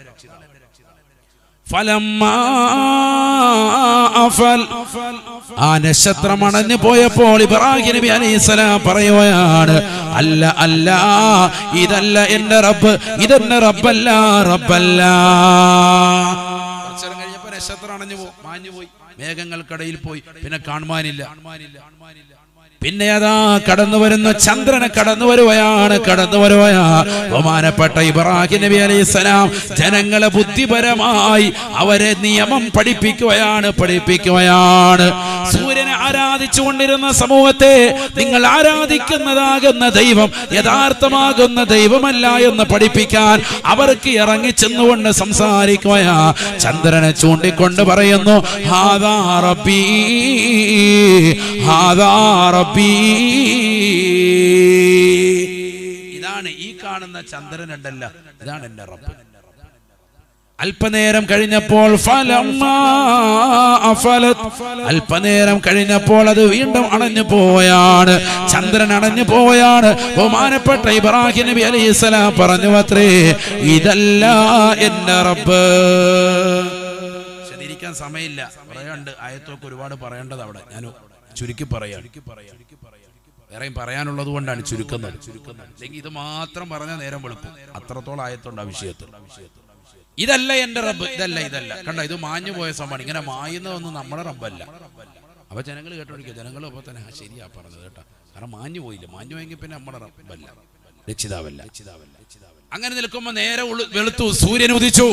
ആ നക്ഷത്രം അണഞ്ഞു പോയപ്പോൾ ഇബ്രാഹിം നബി അലൈഹിസ്സലാം പറയുകയാണ് അല്ല ഇതല്ല എന്റെ റബ്ബ് ഇതെന്റെ റബ്ബല്ല കഴിഞ്ഞപ്പോ നക്ഷത്രം അണഞ്ഞു മാഞ്ഞുപോയി മേഘങ്ങൾക്കിടയിൽ പോയി പിന്നെ കാണുവാനില്ല പിന്നെ അതാ കടന്നു വരുന്ന ചന്ദ്രനെ കടന്നു വരുകയാണ് ബഹുമാനപ്പെട്ട ഇബ്രാഹിം നബി അലൈഹിസ്സലാം ജനങ്ങളെ ബുദ്ധിപരമായി അവരെ നിയമം പഠിപ്പിക്കുകയാണ് സൂര്യനെ ആരാധിച്ചു കൊണ്ടിരുന്ന സമൂഹത്തെ നിങ്ങൾ ആരാധിക്കുന്നതാകുന്ന ദൈവം യഥാർത്ഥമാകുന്ന ദൈവമല്ല എന്ന് പഠിപ്പിക്കാൻ അവർക്ക് ഇറങ്ങി ചെന്നുകൊണ്ട് സംസാരിക്കുകയാ. ചന്ദ്രനെ ചൂണ്ടിക്കൊണ്ട് പറയുന്നു, ഹാദാ റബ്ബീ ഹാദാ റബ്ബീ. ഇതാണ് ഈ കാണുന്ന ചന്ദ്രൻ ഉണ്ടല്ല, ഇതാണ് എന്റെ റബ്ബ്. അല്പനേരം കഴിഞ്ഞപ്പോൾ അല്പനേരം കഴിഞ്ഞപ്പോൾ അത് വീണ്ടും അണഞ്ഞു പോയാണ്. ചന്ദ്രൻ അണഞ്ഞു പോയാണ്. ബഹുമാനപ്പെട്ട ഇബ്രാഹിം നബി അലൈഹിസ്സലാം പറഞ്ഞു അത്രേ, ഇതല്ല എന്റെ റബ്ബ്. ശരിക്കാൻ സമയമില്ല, പറയാണ്ട് ആയത്തൊക്കെ ഒരുപാട് പറയേണ്ടത് അവിടെ. ഞാൻ ചുരുക്കി പറയാം, വേറെയും പറയാനുള്ളത് കൊണ്ടാണ് ചുരുക്കുന്നത്. അല്ലെങ്കിൽ ഇത് മാത്രം പറഞ്ഞാൽ നേരം വെളുക്കും. അത്രത്തോളം ആയത്തുണ്ട് ആ വിഷയത്തിൽ. ഇതല്ല എന്റെ റബ്ബ്, ഇതല്ല കണ്ട, ഇത് മാഞ്ഞു പോയ സംഭവമാണ്. ഇങ്ങനെ മായുന്നതൊന്നും നമ്മുടെ റബ്ബല്ല. അപ്പൊ ജനങ്ങൾ കേട്ടോടിക്കുക, ജനങ്ങൾ അപ്പൊ തന്നെ ശരിയാ പറഞ്ഞത് കേട്ടോ. കാരണം മാഞ്ഞു പോയില്ല, മാഞ്ഞു പോയെങ്കിൽ പിന്നെ നമ്മുടെ റബ്ബല്ല, രക്ഷിതാവല്ല. അങ്ങനെ നിൽക്കുമ്പോ നേരെ വെളുത്തു, സൂര്യൻ ഉദിച്ചു.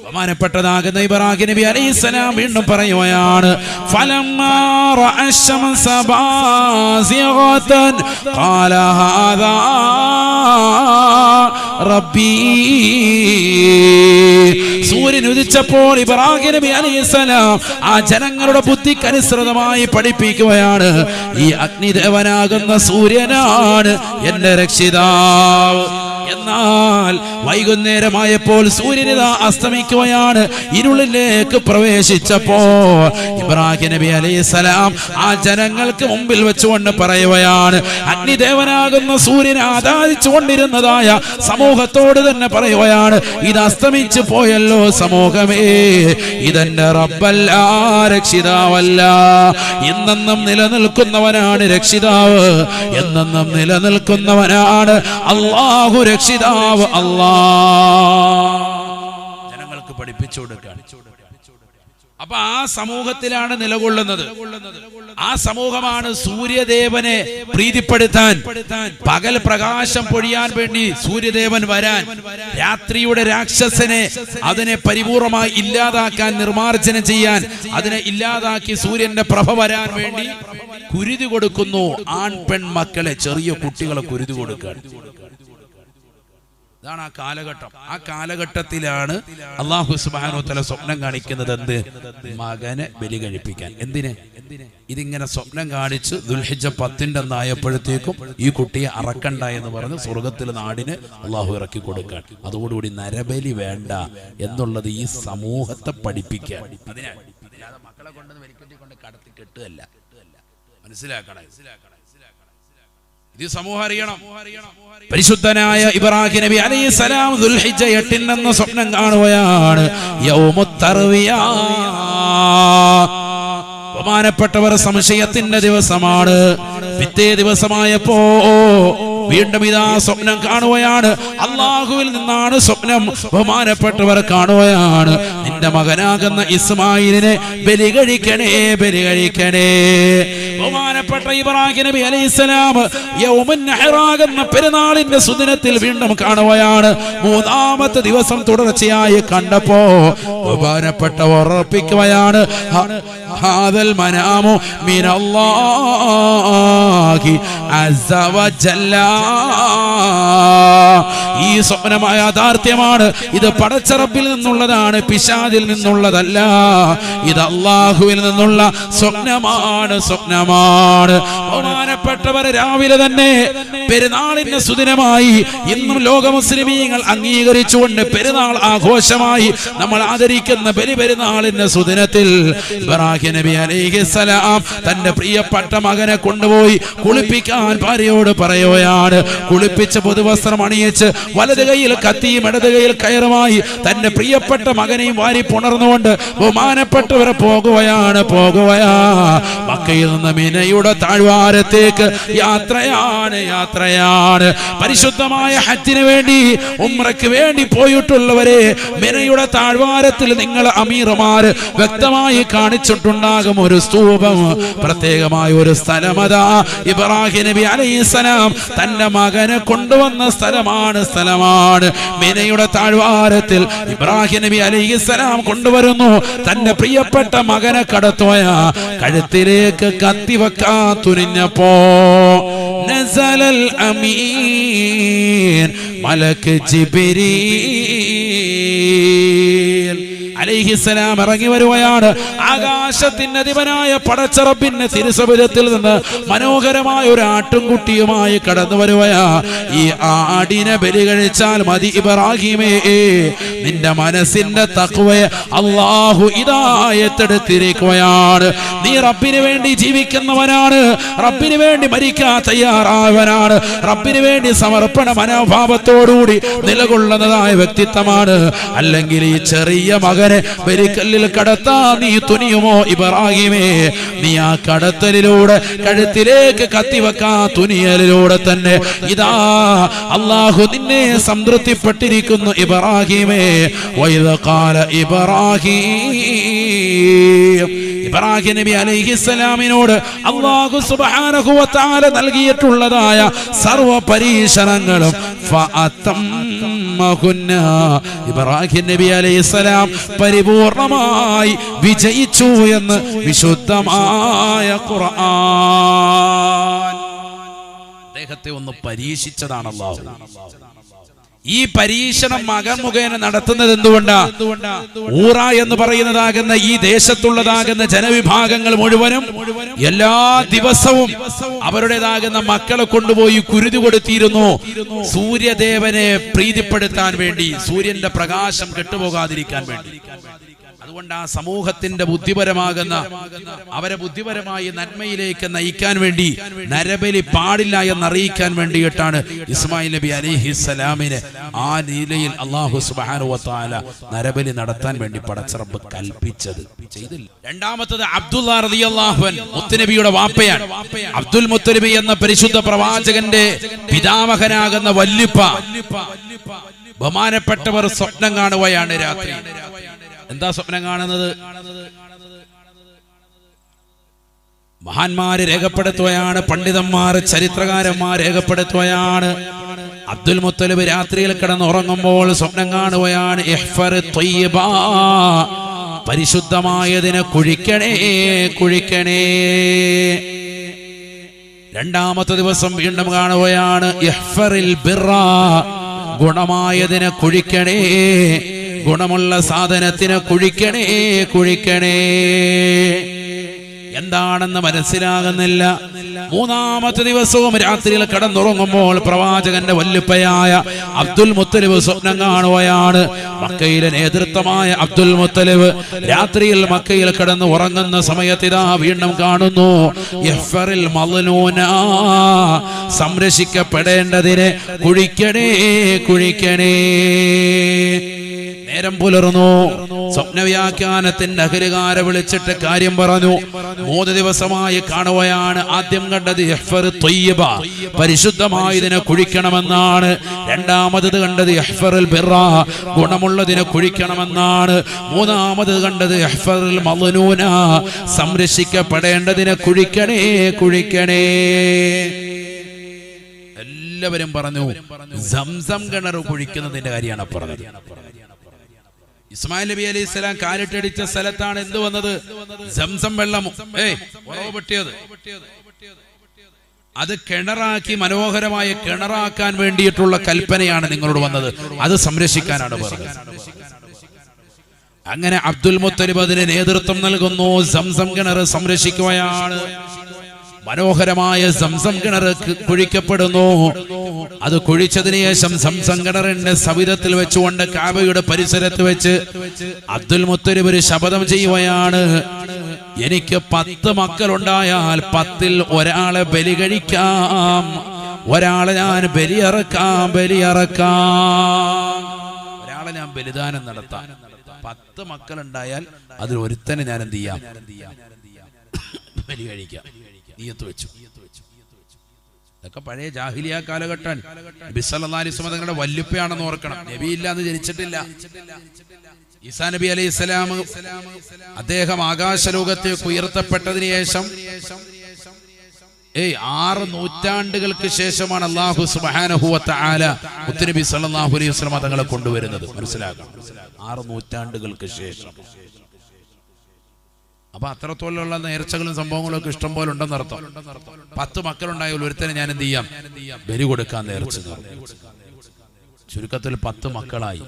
ബഹുമാനപ്പെട്ടതാകുന്ന ഇബ്രാഹിം നബി അലൈഹിസ്സലാം വീണ്ടും പറയുകയാണ്, ഫലമ്മാ റഅ അശ്-ശംസ ബാസിഗതൻ ഖാല ഹാദാ റബ്ബീ. സൂര്യൻ ഉദിച്ചപ്പോൾ ഇബ്രാഹിം നബി അലൈഹിസ്സലാം ആ ജനങ്ങളുടെ ബുദ്ധിക്കനുസൃതമായി പഠിപ്പിക്കുകയാണ്, ഈ അഗ്നിദേവനാകുന്ന സൂര്യനാണ് എന്റെ രക്ഷിതാവ്. എന്നാൽ വൈകുന്നേരമായപ്പോൾ സൂര്യനിത അസ്തമിക്കുകയാണ്. ഇരുളിലേക്ക് പ്രവേശിച്ചപ്പോ ഇബ്രാഹിം നബി അലൈഹിസ്സലാം ആ ജനങ്ങൾക്ക് മുമ്പിൽ വെച്ചുകൊണ്ട് പറയുകയാണ്, അഗ്നിദേവനാകുന്ന സൂര്യനെ ആരാധിച്ചു കൊണ്ടിരുന്നതായ സമൂഹത്തോട് തന്നെ പറയുകയാണ്, ഇത് അസ്തമിച്ചു പോയല്ലോ സമൂഹമേ, ഇതെന്റെ റബ്ബല്ല, രക്ഷിതാവല്ല. എന്നെന്നും നിലനിൽക്കുന്നവനാണ് രക്ഷിതാവ്, എന്നെന്നും നിലനിൽക്കുന്നവനാണ് അല്ലാഹു രക്ഷിതാവ്. ജനങ്ങൾക്ക് പഠിപ്പിച്ചു കൊടുക്കാൻ. അപ്പൊ ആ സമൂഹത്തിലാണ് നിലകൊള്ളുന്നത്. ആ സമൂഹമാണ് സൂര്യദേവനെ പ്രീതിപ്പെടുത്താൻ, പകൽ പ്രകാശം പൊഴിയാൻ വേണ്ടി സൂര്യദേവൻ വരാൻ, രാത്രിയുടെ രാക്ഷസനെ അതിനെ പരിപൂർണമായി ഇല്ലാതാക്കാൻ, നിർമാർജനം ചെയ്യാൻ, അതിനെ ഇല്ലാതാക്കി സൂര്യന്റെ പ്രഭ വരാൻ വേണ്ടി കുരുതി കൊടുക്കുന്നു. ആൺ പെൺ മക്കളെ, ചെറിയ കുട്ടികളെ കുരുതി കൊടുക്കാൻ. ഇതാണ് ആ കാലഘട്ടം. ആ കാലഘട്ടത്തിലാണ് അല്ലാഹു സുബ്ഹാനഹു വ തആല സ്വപ്നം കാണിക്കുന്നത്. എന്ത്? മകനെ ബലി കഴിപ്പിക്കാൻ. എന്തിന്? ഇതിങ്ങനെ സ്വപ്നം കാണിച്ച് ദുൽഹിജ്ജ 10 എന്നായപ്പോഴത്തേക്കും ഈ കുട്ടിയെ അറക്കണ്ട എന്ന് പറഞ്ഞ് സ്വർഗത്തിലെ നാടിന് അള്ളാഹു ഇറക്കി കൊടുക്കാൻ. അതോടുകൂടി നരബലി വേണ്ട എന്നുള്ളത് ഈ സമൂഹത്തെ പഠിപ്പിക്കാൻ. അതിനാണ്. മക്കളെ കൊണ്ടുവന്ന് വലിക്കൊണ്ട് കടത്തി കെട്ടുകയല്ല. മനസ്സിലാക്കണം. ഇത് സമൂഹം അറിയണം. പരിശുദ്ധനായ ഇബ്രാഹിം നബി അലൈഹിസ്സലാം ദുൽഹിജ്ജ 8 എന്ന സ്വപ്നം കാണുകയാണ്. യൗമുത് തർവിയ. ബഹുമാനപ്പെട്ടവർ, സംശയത്തിന്റെ ദിവസമാണ്. പിറ്റേ ദിവസമായപ്പോ വീണ്ടും ഇതാ സ്വപ്നം കാണുകയാണ്. അള്ളാഹുവിൽ നിന്നാണ് സ്വപ്നം. ബഹുമാനപ്പെട്ടവർ കാണുകയാണ്, നിന്റെ മകനാകുന്ന ഇസ്മായിലിനെ ബലി കഴിക്കണേ, ബലി കഴിക്കണേ. ബഹുമാനപ്പെട്ട ഇബ്രാഹിം നബി അലൈഹിസ്സലാം യൗമുൻ നഹറാകുന്ന പെരുന്നാളിന്റെ സുദിനത്തിൽ വീണ്ടും കാണുകയാണ്. 3ാമത്തെ ദിവസം തുടർച്ചയായി കണ്ടപ്പോ ബഹുമാനപ്പെട്ടവർ ഉറപ്പിക്കുകയാണ്, ഹാദൽ മനാമു മിനല്ലാഹി അസ്സ വജല്ല. ഈ സ്വപ്നമായ യാഥാർത്ഥ്യമാണ്. ഇത് പടച്ച റബ്ബിൽ നിന്നുള്ളതാണ്, പിശാചിൽ നിന്നുള്ളതല്ല. ഇത് അല്ലാഹുവിൽ നിന്നുള്ള സ്വപ്നമാണ്, സ്വപ്നമാണ്. ബഹുമാനപ്പെട്ടവരെ, രാവിലെ തന്നെ പെരുന്നാളിന്റെ സുദിനമായി ഇന്നും ലോക മുസ്ലിമീങ്ങൾ അംഗീകരിച്ചുകൊണ്ട് പെരുന്നാൾ ആഘോഷമായി നമ്മൾ ആദരിക്കുന്ന ബലി പെരുന്നാളിന്റെ സുദിനത്തിൽ ഇബ്രാഹിം നബി അലൈഹിസ്സലാം തന്റെ പ്രിയപ്പെട്ട മകനെ കൊണ്ടുപോയി കുളിപ്പിക്കാൻ ഭാര്യയോട് പറയുകയാണ്. കുളിപ്പിച്ച് പുതുവസ്ത്രം അണിയിച്ച് വലത് കൈയിൽ കത്തിയും ഇടത് കൈയിൽ കയറുമായി തന്റെ പ്രിയപ്പെട്ട മകനെയും വാരി പുണർന്നുകൊണ്ട് ബഹുമാനപ്പെട്ടവരെ പോകുകയാണ്. മക്കയിൽ നിന്ന് മിനയുടെ താഴ്വാരത്തേക്ക് യാത്രയാണ്. പരിശുദ്ധമായ ഹജ്ജിന് വേണ്ടി, ഉംറയ്ക്ക് വേണ്ടി പോയിട്ടുള്ളവരെ മിനയുടെ താഴ്വാരത്തിൽ നിങ്ങൾ അമീർമാര് വ്യക്തമായി കാണിച്ചിട്ടുണ്ടാകും ഒരു സ്തൂപം, പ്രത്യേകമായ ഒരു സ്ഥലമതാ. ഇബ്രാഹിം നബി അലൈഹിസ്സലാം തന്റെ തന്റെ മകനെ കൊണ്ടുവന്ന സ്ഥലമാണ് മിനയുടെ താഴ്വാരത്തിൽ ഇബ്രാഹിം നബി അലൈഹിസ്സലാം കൊണ്ടുവരുന്നു. തന്റെ പ്രിയപ്പെട്ട മകനെ കടത്തുകയാ. കഴുത്തിലേക്ക് കത്തിവെക്കാൻ തുനിഞ്ഞപ്പോ നസലൽ അമീൻ മലക്ക് ജിബ്രീൽ അലൈഹിസ്സലാം ഇറങ്ങി വരുകയാണ്. ആകാശത്തിന്റെ അധിപനായ പടച്ചറബിന്റെ തിരുസപുരത്തിൽ നിന്ന് മനോഹരമായ ഒരു ആട്ടുംകുട്ടിയുമായി കടന്നു വരുകയാ. ഈ ആടിനെ ബലി കഴിച്ചാൽ മതി ഇബ്രാഹിമേ, നിന്റെ മനസ്സിന്റെ തഖ്വയെ അല്ലാഹു ഹിദായത്തെടുത്തിരിക്കുകയാണ്. നീ റബ്ബിന് വേണ്ടി ജീവിക്കുന്നവനാണ്, റബ്ബിന് വേണ്ടി മരിക്കാൻ തയ്യാറായവനാണ്, റബ്ബിന് വേണ്ടി സമർപ്പണ മനോഭാവത്തോടുകൂടി നിലകൊള്ളുന്നതായ വ്യക്തിത്വമാണ്. അല്ലെങ്കിൽ ഈ ചെറിയ മകൻ ബലിക്കല്ലിൽ കടത്താൻ നീ തുനിയുമോ ഇബ്രാഹിമേ? നീ ആ കടത്തലിലൂടെ കഴുത്തിലേക്ക് കത്തിവെക്കാൻ തുനിയലിലൂടെ തന്നെ ഇതാ അല്ലാഹു നിന്നെ സംതൃപ്തിപ്പെട്ടിരിക്കുന്നു ഇബ്രാഹിമേ. വഇദ് ഖാല ഇബ്രാഹിം നബി അലൈഹിസ്സലാമിനോട് അല്ലാഹു സുബ്ഹാനഹു വ തആല നൽകിയിട്ടുള്ളതായ സർവ പരീക്ഷണങ്ങളും ഇബ്രാഹിം നബി അലൈഹിസ്സലാം പരിപൂർണമായി വിജയിച്ചു എന്ന് വിശുദ്ധമായ ഖുർആൻ. അദ്ദേഹത്തെ ഒന്ന് പരീക്ഷിച്ചതാണ് അല്ലാഹു. ഈ പരീക്ഷണം മകൻ മുഖേന നടത്തുന്നത് എന്തുകൊണ്ടാ? ഊറ എന്ന് പറയുന്നതാകുന്ന ഈ ദേശത്തുള്ളതാകുന്ന ജനവിഭാഗങ്ങൾ മുഴുവനും എല്ലാ ദിവസവും അവരുടേതാകുന്ന മക്കളെ കൊണ്ടുപോയി കുരുതി കൊടുത്തിരുന്നു. സൂര്യദേവനെ പ്രീതിപ്പെടുത്താൻ വേണ്ടി, സൂര്യന്റെ പ്രകാശം കെട്ടുപോകാതിരിക്കാൻ വേണ്ടി. അതുകൊണ്ട് ആ സമൂഹത്തിന്റെ ബുദ്ധിപരമാകുന്ന അവരെ ബുദ്ധിപരമായി നന്മയിലേക്ക് നയിക്കാൻ വേണ്ടി നരബലി പാടില്ല എന്നറിയിക്കാൻ വേണ്ടിയിട്ടാണ് ഇസ്മായിൽ നബി അലൈഹിസ്സലാമിനെ ആ നിലയിൽ അല്ലാഹു സുബ്ഹാനഹു വ തആല നരബലി നടത്താൻ വേണ്ടി പടച്ചറബ് കൽപ്പിച്ചത്. ചെയ്തില്ല. രണ്ടാമത്തത് അബ്ദുല്ലാ റളിയല്ലാഹു അൻഹു, മുത്തുനബിയുടെ വാപ്പയാണ്. അബ്ദുൽ മുത്തലിബ് എന്ന പരിശുദ്ധ പ്രവാചകന്റെ പിതാമഹനാകുന്ന വല്യുപ്പ. ബഹുമാനപ്പെട്ടവർ സ്വപ്നം കാണുകയാണ് രാത്രി. എന്താ സ്വപ്നം കാണുന്നത്? മഹാന്മാര് രേഖപ്പെടുത്തുകയാണ്, പണ്ഡിതന്മാർ ചരിത്രകാരന്മാർ രേഖപ്പെടുത്തുകയാണ്. അബ്ദുൽ മുത്തലിബ് രാത്രിയിൽ കിടന്നുറങ്ങുമ്പോൾ സ്വപ്നം കാണുകയാണ്, ഇഹ്ഫർ ത്വയ്യിബ, പരിശുദ്ധമായതിനെ കുഴിക്കണേ കുഴിക്കണേ. രണ്ടാമത്തെ ദിവസം വീണ്ടും കാണുകയാണ്, ഇഹ്ഫറിൽ ബിർറ, ഗുണമായതിനെ കുഴിക്കണേ, ഗുണമുള്ള സാധനത്തിനെ കുഴിക്കണേ കുഴിക്കണേ. എന്താണെന്ന് മനസ്സിലാകുന്നില്ല. മൂന്നാമത്തെ ദിവസവും രാത്രിയിൽ കടന്നുറങ്ങുമ്പോൾ പ്രവാചകന്റെ വല്ലുപ്പയായ അബ്ദുൽ മുത്തലിബ് സ്വപ്നം കാണുകയാണ്. മക്കയിലെ നേതൃത്വമായ അബ്ദുൽ മുത്തലിബ് രാത്രിയിൽ മക്കയിൽ കിടന്ന് ഉറങ്ങുന്ന സമയത്ത് ഇതാ വീണ്ടും കാണുന്നു, ഇഹ്ഫറിൽ മദ്ലൂന, സംരക്ഷിക്കപ്പെടേണ്ടതിനെ കുഴിക്കണേ കുഴിക്കണേ. നേരം പുലർന്നു. സ്വപ്നവ്യാഖ്യാനത്തിന്റെ അഖിലുകാരെ വിളിച്ചിട്ട് കാര്യം പറഞ്ഞു. 3 ദിവസമായി കാണുകയാണ്. ആദ്യം കണ്ടത് ഇഹ്ഫർ ത്വയ്യിബ, പരിശുദ്ധമായതിനെ കുഴിക്കണമെന്നാണ്. രണ്ടാമത് കണ്ടത് ഇഹ്ഫറുൽ ബിർറ, ഗുണമുള്ളതിനെ കുഴിക്കണമെന്നാണ്. മൂന്നാമത് കണ്ടത് ഇഹ്ഫറുൽ മദ്ലൂന, സംരക്ഷിക്കപ്പെടേണ്ടതിനെ കുഴിക്കണേ കുഴിക്കണേ. എല്ലാവരും പറഞ്ഞു സംസം കിണർ കുഴിക്കുന്നതിന്റെ കാര്യമാണ് പറഞ്ഞത്. ഇസ്മായിൽ നബി അലൈഹിസ്സലാം കാലിട്ടടിച്ച സ്ഥലത്താണ് എന്ത് വന്നത്? സംസം വെള്ളം ഉറവ് പൊട്ടിയത്. അത് കിണറാക്കി മനോഹരമായ കിണറാക്കാൻ വേണ്ടിയിട്ടുള്ള കൽപ്പനയാണ് നിങ്ങളോട് വന്നത്. അത് സംരക്ഷിക്കാനാണ് പറഞ്ഞത്. അങ്ങനെ അബ്ദുൽ മുത്തലിബ് അതിന് നേതൃത്വം നൽകുന്നു. സംസം കിണർ സംരക്ഷിക്കുകയാണ്. മനോഹരമായ സംസം കിണർ കുഴിക്കപ്പെടുന്നു. അത് കുഴിച്ചതിന് ശേഷം സംസം കിണറിന്റെ സവിധത്തിൽ വെച്ചുകൊണ്ട് കാബയുടെ പരിസരത്ത് വെച്ച് അബ്ദുൽ മുത്തലിബ് ഒരു ശപഥം ചെയ്യുകയാണ്, എനിക്ക് 10 മക്കളുണ്ടായാൽ 10ൽ ഒരാളെ ബലി കഴിക്കാം, ഒരാളെ ഞാൻ ബലിയറക്കാം, ഒരാളെ ഞാൻ ബലിദാനം നടത്താം. 10 മക്കളുണ്ടായാൽ അതിൽ ഒരുത്തനെ ഞാൻ എന്ത് ചെയ്യാം? ബലി കഴിക്കാം. നീയത്ത് വെച്ചു. ഇതൊക്കെ പഴയ ജാഹിലിയ കാലഘട്ടം. നബി സല്ലല്ലാഹു അലൈഹി വസല്ലം തങ്ങളുടെ വല്ലുപ്പയാണെന്ന് ഓർക്കണം. നബി ഇല്ലാന്ന് ജനിച്ചിട്ടില്ല. ഈസാ നബി അലൈഹിസ്സലാം അദ്ദേഹം ആകാശലോകത്തേക്ക് ഉയർത്തപ്പെട്ടതിന് ശേഷം 6 നൂറ്റാണ്ടുകൾക്ക് ശേഷമാണ് അല്ലാഹു സുബ്ഹാനഹു വ തആല മുത്തുനബി സല്ലല്ലാഹു അലൈഹി വസല്ലം തങ്ങളെ കൊണ്ടുവരുന്നത്. മനസ്സിലാക്കണം, 6 നൂറ്റാണ്ടുകൾക്ക് ശേഷം. അപ്പൊ അത്രത്തോലുള്ള നേർച്ചകളും സംഭവങ്ങളും ഒക്കെ ഇഷ്ടം പോലെ ഉണ്ടെന്ന് അർത്ഥം. 10 മക്കളുണ്ടായാലും ഒരുത്തനെ ഞാൻ എന്ത് ചെയ്യാം, ബലി കൊടുക്കാൻ നേർച്ച. ചുരുക്കത്തിൽ 10 മക്കളായി.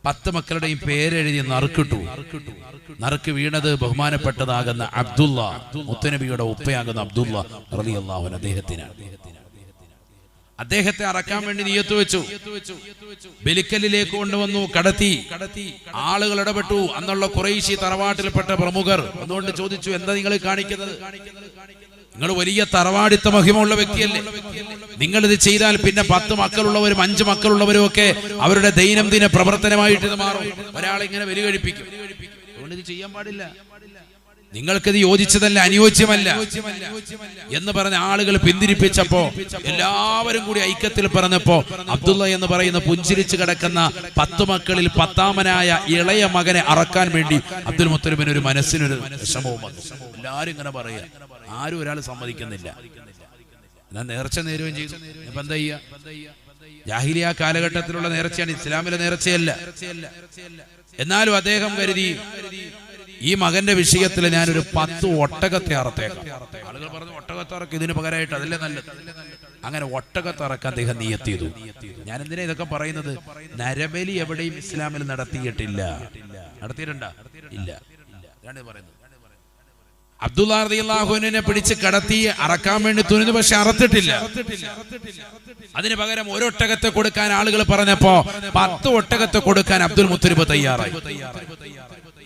10 മക്കളുടെയും പേരെഴുതി നറുക്കിട്ടു. നറുക്ക് വീണത് ബഹുമാനപ്പെട്ടതാകുന്ന അബ്ദുള്ള, മുത്തുനബിയുടെ ഉപ്പയാകുന്ന അബ്ദുള്ള റളിയല്ലാഹു അൻഹു അദ്ദേഹത്തിനാണ്. അദ്ദേഹത്തെ അറക്കാൻ വേണ്ടി നിയ്യത്ത് വെച്ചു. ബലിക്കല്ലിലേക്ക് കൊണ്ടുവന്നു, കടത്തി. ആളുകൾ ഇടപെട്ടു. അന്നുള്ള ഖുറൈശി തറവാട്ടിൽപ്പെട്ട പ്രമുഖർ അതുകൊണ്ട് ചോദിച്ചു, എന്താ നിങ്ങൾ കാണിക്കുന്നത്? നിങ്ങൾ വലിയ തറവാടിത്ത മഹിമയുള്ള വ്യക്തിയല്ലേ? നിങ്ങൾ ഇത് ചെയ്താൽ പിന്നെ 10 മക്കളുള്ളവരും 5 മക്കളുള്ളവരും ഒക്കെ അവരുടെ ദൈനംദിന പ്രവർത്തനമായിട്ട് ഇത് മാറും. ഒരാളിങ്ങനെ ബലി കഴിപ്പിക്കും. അതുകൊണ്ട് ഇത് ചെയ്യാൻ പാടില്ല. നിങ്ങൾക്കിത് യോജിച്ചതല്ല, അനുയോജ്യമല്ല എന്ന് പറഞ്ഞ ആളുകൾ പിന്തിരിപ്പിച്ചപ്പോ എല്ലാവരും കൂടി ഐക്യത്തിൽ പറഞ്ഞപ്പോ അബ്ദുള്ള എന്ന് പറയുന്ന പുഞ്ചിരിച്ചു കിടക്കുന്ന 10 മക്കളിൽ 10ാമനായ ഇളയ മകനെ അറക്കാൻ വേണ്ടി അബ്ദുൽ മുത്തലിബിന് ഒരു മനസ്സിനൊരു വിഷമവും വന്നു. എല്ലാരും ഇങ്ങനെ പറയാ, ആരും ഒരാൾ സമ്മതിക്കുന്നില്ല. ഞാൻ നേർച്ച നേരുകയും ചെയ്തു. ഇപ്പൊ എന്താ ചെയ്യാ? ജാഹിലിയ കാലഘട്ടത്തിലുള്ള നേർച്ചയാണ്, ഇസ്ലാമിലെ നേർച്ചയല്ല. എന്നാലും അദ്ദേഹം കരുതി ഈ മകന്റെ വിഷയത്തിൽ ഞാനൊരു 10 ഒട്ടകത്തെ അറത്തേക്കാം. ആളുകൾ പറഞ്ഞു, ഒട്ടകത്തെ അറക്ക് ഇതിന് പകരമായിട്ട് അതല്ലേ നല്ലത്. അങ്ങനെ ഒട്ടകത്തെ അറക്കാൻ അദ്ദേഹം നിയ്യത്ത് ചെയ്തു. ഞാൻ എന്തിനാ ഇതൊക്കെ പറയുന്നത്? നരബലി എവിടെയും ഇസ്ലാമിൽ നടത്തിയിട്ടില്ല. നടത്തിയിട്ടുണ്ടോ? ഇല്ല. ഞാനിത് പറയുന്നത്. അബ്ദുള്ള റളിയല്ലാഹു അൻഹുവിനെ പിടിച്ച് കടത്തി അറക്കാൻ വേണ്ടി തുനിഞ്ഞു, പക്ഷെ അറത്തിട്ടില്ല. അതിന് പകരം ഒരൊട്ടകത്തെ കൊടുക്കാൻ ആളുകൾ പറഞ്ഞപ്പോ 10 ഒട്ടകത്തെ കൊടുക്കാൻ അബ്ദുൽ മുത്തലിബ് തയ്യാറായി.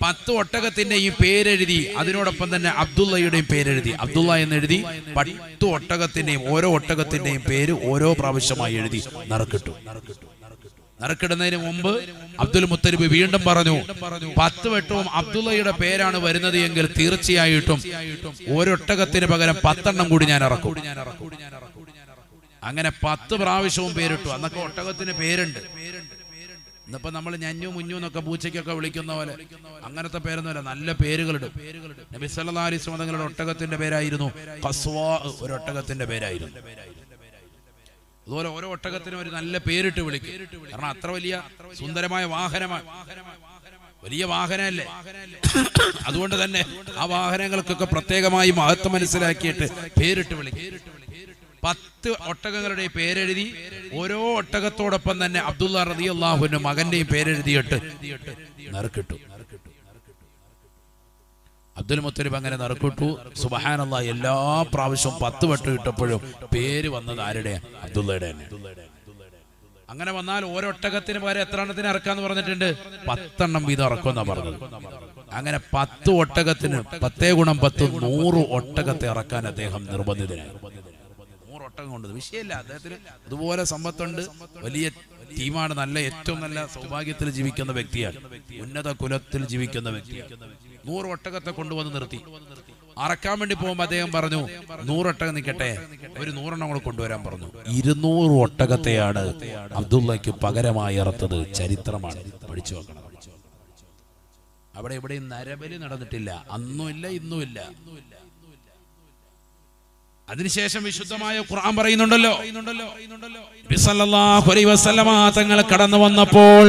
10 ഒട്ടകത്തിന്റെയും പേരെഴുതി, അതിനോടൊപ്പം തന്നെ അബ്ദുള്ളയുടെയും പേരെഴുതി. അബ്ദുള്ള എന്നെഴുതി 10 ഒട്ടകത്തിന്റെയും ഓരോ ഒട്ടകത്തിന്റെയും പേര് ഓരോ പ്രാവശ്യമായി എഴുതി നറുക്കിട്ടു. നറുക്കിടുന്നതിന് മുമ്പ് അബ്ദുൽ മുത്തലിബ് വീണ്ടും പറഞ്ഞു, 10 വട്ടവും അബ്ദുള്ളയുടെ പേരാണ് വരുന്നത് എങ്കിൽ തീർച്ചയായിട്ടും ഒരൊട്ടകത്തിന് പകരം 10 എണ്ണം കൂടി ഞാൻ ഇറക്കും. അങ്ങനെ 10 പ്രാവശ്യവും പേരിട്ടു. അന്നൊക്കെ ഒട്ടകത്തിന് പേരുണ്ട്. ഇന്നിപ്പോ നമ്മൾ ഞഞ്ഞു മുഞ്ഞു എന്നൊക്കെ പൂച്ചയ്ക്കൊക്കെ വിളിക്കുന്ന പോലെ അങ്ങനത്തെ പേരൊന്നുമല്ല, നല്ല പേരുകളുണ്ട്. നബി സല്ലല്ലാഹു അലൈഹി വസല്ലം തങ്ങളുടെ ഒട്ടകത്തിന്റെ പേരായിരുന്നു ഖസ്വാ, ഒരു ഒട്ടകത്തിന്റെ പേരായിരുന്നു. അതുപോലെ ഓരോ ഒട്ടകത്തിനും ഒരു നല്ല പേരിട്ട് വിളിക്കും. കാരണം അത്ര വലിയ സുന്ദരമായ വാഹനമാണ്, വലിയ വാഹനമല്ലേ. അതുകൊണ്ട് തന്നെ ആ വാഹനങ്ങൾക്കൊക്കെ പ്രത്യേകമായി മഹത്വം മനസ്സിലാക്കിയിട്ട് പേരിട്ട് വിളിക്കും. 10 ഒട്ടകങ്ങളുടെ പേരെഴുതി ഓരോ ഒട്ടകത്തോടൊപ്പം തന്നെ അബ്ദുള്ള റളിയല്ലാഹു അൻഹു മകന്റെയും പേരെഴുതിയിട്ട് നറുക്കിട്ടു. അബ്ദുൽ മുത്തലിബ് അങ്ങനെ നറുക്കിട്ടു. സുബ്ഹാനല്ലാഹ്, എല്ലാ പ്രാവശ്യവും 10 വട്ടം ഇട്ടപ്പോഴും പേര് വന്നത് ആരുടെ? അബ്ദുള്ളയുടെ തന്നെ. അങ്ങനെ വന്നാൽ ഓരോ ഒട്ടകത്തിന് പകരം എത്ര എണ്ണത്തിന് ഇറക്കാന്ന് പറഞ്ഞിട്ടുണ്ട്? 10 എണ്ണം വീതം ഇറക്കുമെന്നാ പറഞ്ഞത്. അങ്ങനെ 10 ഒട്ടകത്തിന് 10 ഗുണം 10 100 ഒട്ടകത്തെ ഇറക്കാൻ അദ്ദേഹം നിർബന്ധിതനായി. 100 ഒട്ടകം കൊണ്ട് വിഷയമില്ല. അദ്ദേഹത്തിന് അതുപോലെ സമ്പത്തുണ്ട്, വലിയ ടീമാണ്, നല്ല ഏറ്റവും നല്ല സൗഭാഗ്യത്തിൽ ജീവിക്കുന്ന വ്യക്തിയാണ്, ഉന്നത കുലത്തിൽ ജീവിക്കുന്ന വ്യക്തിയാണ്. 100 ഒട്ടകത്തെ കൊണ്ടുവന്ന് നിർത്തി. അറക്കാൻ വേണ്ടി പോകുമ്പോ അദ്ദേഹം പറഞ്ഞു, 100 ഒട്ടകം നിൽക്കട്ടെ, ഒരു 100 എണ്ണം കൂടെ കൊണ്ടുവരാൻ പറഞ്ഞു. 200 ഒട്ടകത്തെയാണ് അബ്ദുള്ളയ്ക്ക് പകരമായി ഇറത്തത്. ചരിത്രമാണ്, പഠിച്ചു വെക്കണം. അവിടെ എവിടെയും നരബലി നടന്നിട്ടില്ല, അന്നും ഇല്ല, ഇന്നും ഇല്ല. അതിനുശേഷം വിശുദ്ധമായ ഖുർആൻ പറയുന്നുണ്ടല്ലോ, നബി സല്ലല്ലാഹു അലൈഹി വസല്ലമ തങ്ങൾ കടന്നു വന്നപ്പോൾ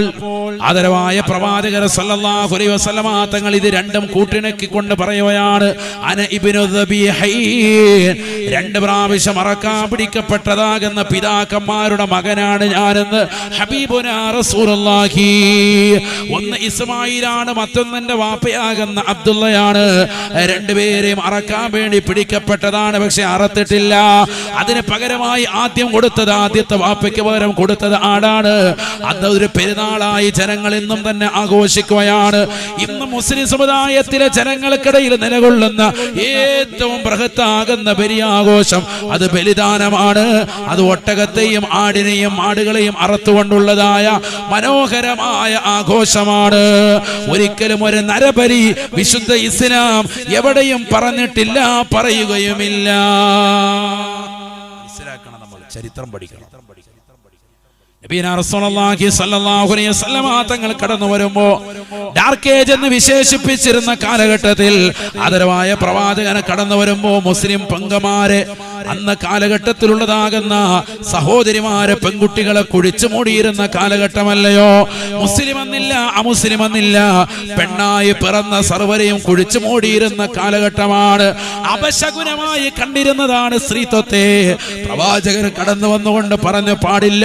ആദരവായ പ്രവാചകർ സല്ലല്ലാഹു അലൈഹി വസല്ലമ തങ്ങൾ ഇത് രണ്ടും കൂട്ടിണക്കിക്കൊണ്ട് പറയുകയാണ്, അന ഇബ്നു ദബീഹൈൻ, 2 പ്രാവശ്യം അറക്കാൻ പിടിക്കപ്പെട്ടതാകുന്ന പിതാക്കന്മാരുടെ മകനാണ് ഞാനെന്ന് ഹബീബുനാ റസൂലുള്ളാഹി. ഒന്ന് ഇസ്മായിലാണ്, മറ്റൊന്നെന്റെ വാപ്പയാകുന്ന അബ്ദുള്ളയാണ്. 2 പേരെയും അറക്കാൻ വേണ്ടി പിടിക്കപ്പെട്ടതാണ്, പക്ഷെ ില്ല. അതിന് പകരമായി ആദ്യം കൊടുത്തത്, ആദ്യത്തെ വാപ്പയ്ക്ക് പകരം കൊടുത്തത് ആടാണ്. അതൊരു പെരുന്നാളായി ജനങ്ങൾ ഇന്നും തന്നെ ആഘോഷിക്കുകയാണ്. ഇന്ന് മുസ്ലിം സമുദായത്തിലെ ജനങ്ങൾക്കിടയിൽ നിലകൊള്ളുന്ന ഏറ്റവും ബൃഹത്താകുന്ന വലിയ ആഘോഷം അത് ബലിദാനമാണ്. അത് ഒട്ടകത്തെയും ആടിനെയും ആടുകളെയും അറുത്തുകൊണ്ടുള്ളതായ മനോഹരമായ ആഘോഷമാണ്. ഒരിക്കലും ഒരു നരബലി വിശുദ്ധ ഇസ്ലാം എവിടെയും പറഞ്ഞിട്ടില്ല, പറയുകയുമില്ല. മനസ്സിലാക്കണം, നമ്മൾ ചരിത്രം പഠിക്കണം. തങ്ങൾ കടന്നു വരുമ്പോ ഡാർക്ക് ഏജ് എന്ന് വിശേഷിപ്പിച്ചിരുന്ന കാലഘട്ടത്തിൽ ആദരവായ പ്രവാചകനെ കടന്നു വരുമ്പോ മുസ്ലിം പെങ്ങന്മാരെ അന്ന് കാലഘട്ടത്തിലുള്ളതാകുന്ന സഹോദരിമാരെ പെൺകുട്ടികളെ കുഴിച്ചു മൂടിയിരുന്ന കാലഘട്ടമല്ലയോ. മുസ്ലിം എന്നില്ല അമുസ്ലിം എന്നില്ല, പെണ്ണായി പിറന്ന സർവരെയും കുഴിച്ചു മൂടിയിരുന്ന കാലഘട്ടമാണ്. അപശകുനമായി കണ്ടിരുന്നതാണ് സ്ത്രീത്വത്തെ. പ്രവാചകൻ കടന്നു വന്നുകൊണ്ട് പറഞ്ഞു, പാടില്ല,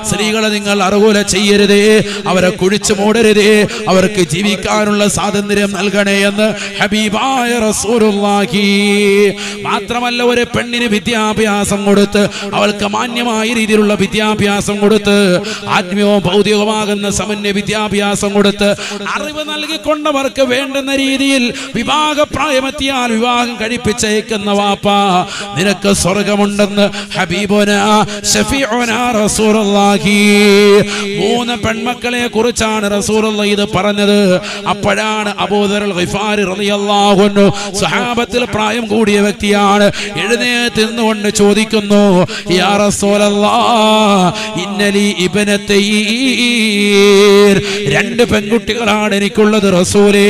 സ്ത്രീകളെ നിങ്ങൾ അറുകൂല ചെയ്യരുതേ, അവരെ കുഴിച്ചു മൂടരുതേ, അവർക്ക് ജീവിക്കാനുള്ള സ്വാതന്ത്ര്യം നൽകണേ എന്ന് ഹബീബായ റസൂലുള്ളാഹി. മാത്രമല്ല, ഒരു പെണ്ണിന് വിദ്യാഭ്യാസം കൊടുത്ത് അവൾക്ക് മാന്യമായ രീതിയിലുള്ള വിദ്യാഭ്യാസം കൊടുത്ത് ആത്മീയവും ഭൗതികവുമാകുന്ന സമന്വയ വിദ്യാഭ്യാസം കൊടുത്ത് അറിവ് നൽകിക്കൊണ്ടവർക്ക് വേണ്ടുന്ന രീതിയിൽ വിവാഹപ്രായമെത്തിയാൽ വിവാഹം കഴിപ്പിച്ചയക്കുന്ന വാപ്പ, നിനക്ക് സ്വർഗമുണ്ടെന്ന് ഹബീബുനാ ശഫീഉനാ റസൂലുള്ളാഹി. 3 പെൺമക്കളെ കുറിച്ചാണ് റസൂലുള്ളാഹി ഇത് പറഞ്ഞത്. അപ്പോഴാണ് അബൂദർ അൽ ഗിഫാരി റളിയല്ലാഹു അൻഹു, സ്വഹാബത്തിൽ പ്രായം കൂടിയ വ്യക്തിയാണ്, എഴുന്നേറ്റ് നിന്നുകൊണ്ട് ചോദിക്കുന്നു, യാ റസൂലല്ലാഹ്, ഇന്നലി ഇബ്നതൈർ, 2 പെൺകുട്ടികളാണ് എനിക്കുള്ളത് റസൂലേ.